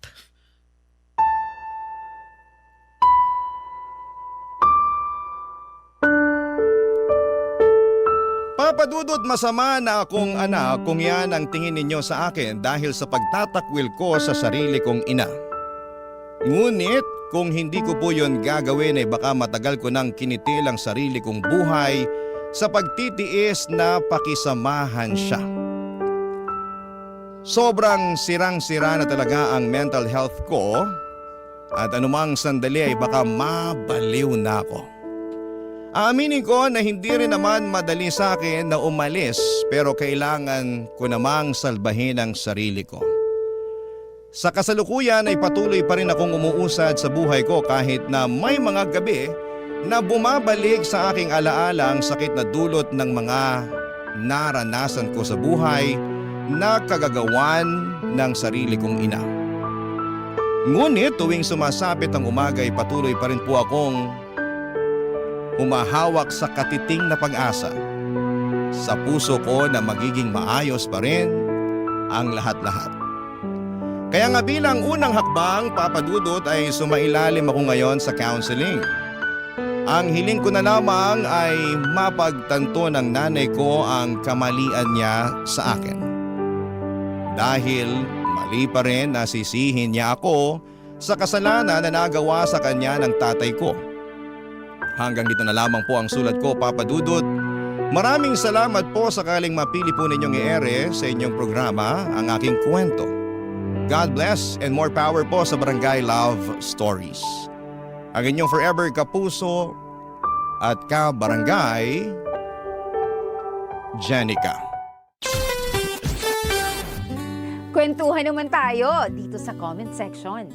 Papadudot, masama na akong anak kung yan ang tingin ninyo sa akin dahil sa pagtatakwil ko sa sarili kong ina. Ngunit kung hindi ko po yun gagawin ay baka matagal ko nang kinitil ang sarili kong buhay sa pagtitiis na pakisamahan siya. Sobrang sirang-sira na talaga ang mental health ko at anumang sandali ay baka mabaliw na ako. Aaminin ko na hindi rin naman madali sa akin na umalis pero kailangan ko namang salbahin ang sarili ko. Sa kasalukuyan ay patuloy pa rin akong umuusad sa buhay ko kahit na may mga gabi na bumabalik sa aking alaala ang sakit na dulot ng mga naranasan ko sa buhay na kagagawan ng sarili kong ina. Ngunit tuwing sumasapit ang umaga ay patuloy pa rin po akong humahawak sa katiting na pag-asa sa puso ko na magiging maayos pa rin ang lahat-lahat. Kaya nga bilang unang hakbang, papadudot, ay sumailalim ako ngayon sa counseling. Ang hiling ko na lamang ay mapagtanto ng nanay ko ang kamalian niya sa akin. Dahil mali pa rin na sisihin niya ako sa kasalanan na nagawa sa kanya ng tatay ko. Hanggang dito na lamang po ang sulat ko, papadudot. Maraming salamat po sakaling mapili po ninyong i-ere sa inyong programa ang aking kwento. God bless and more power po sa Barangay Love Stories. Ang inyong forever kapuso at ka-barangay, Jenica. Kwentuhan naman tayo dito sa comment section.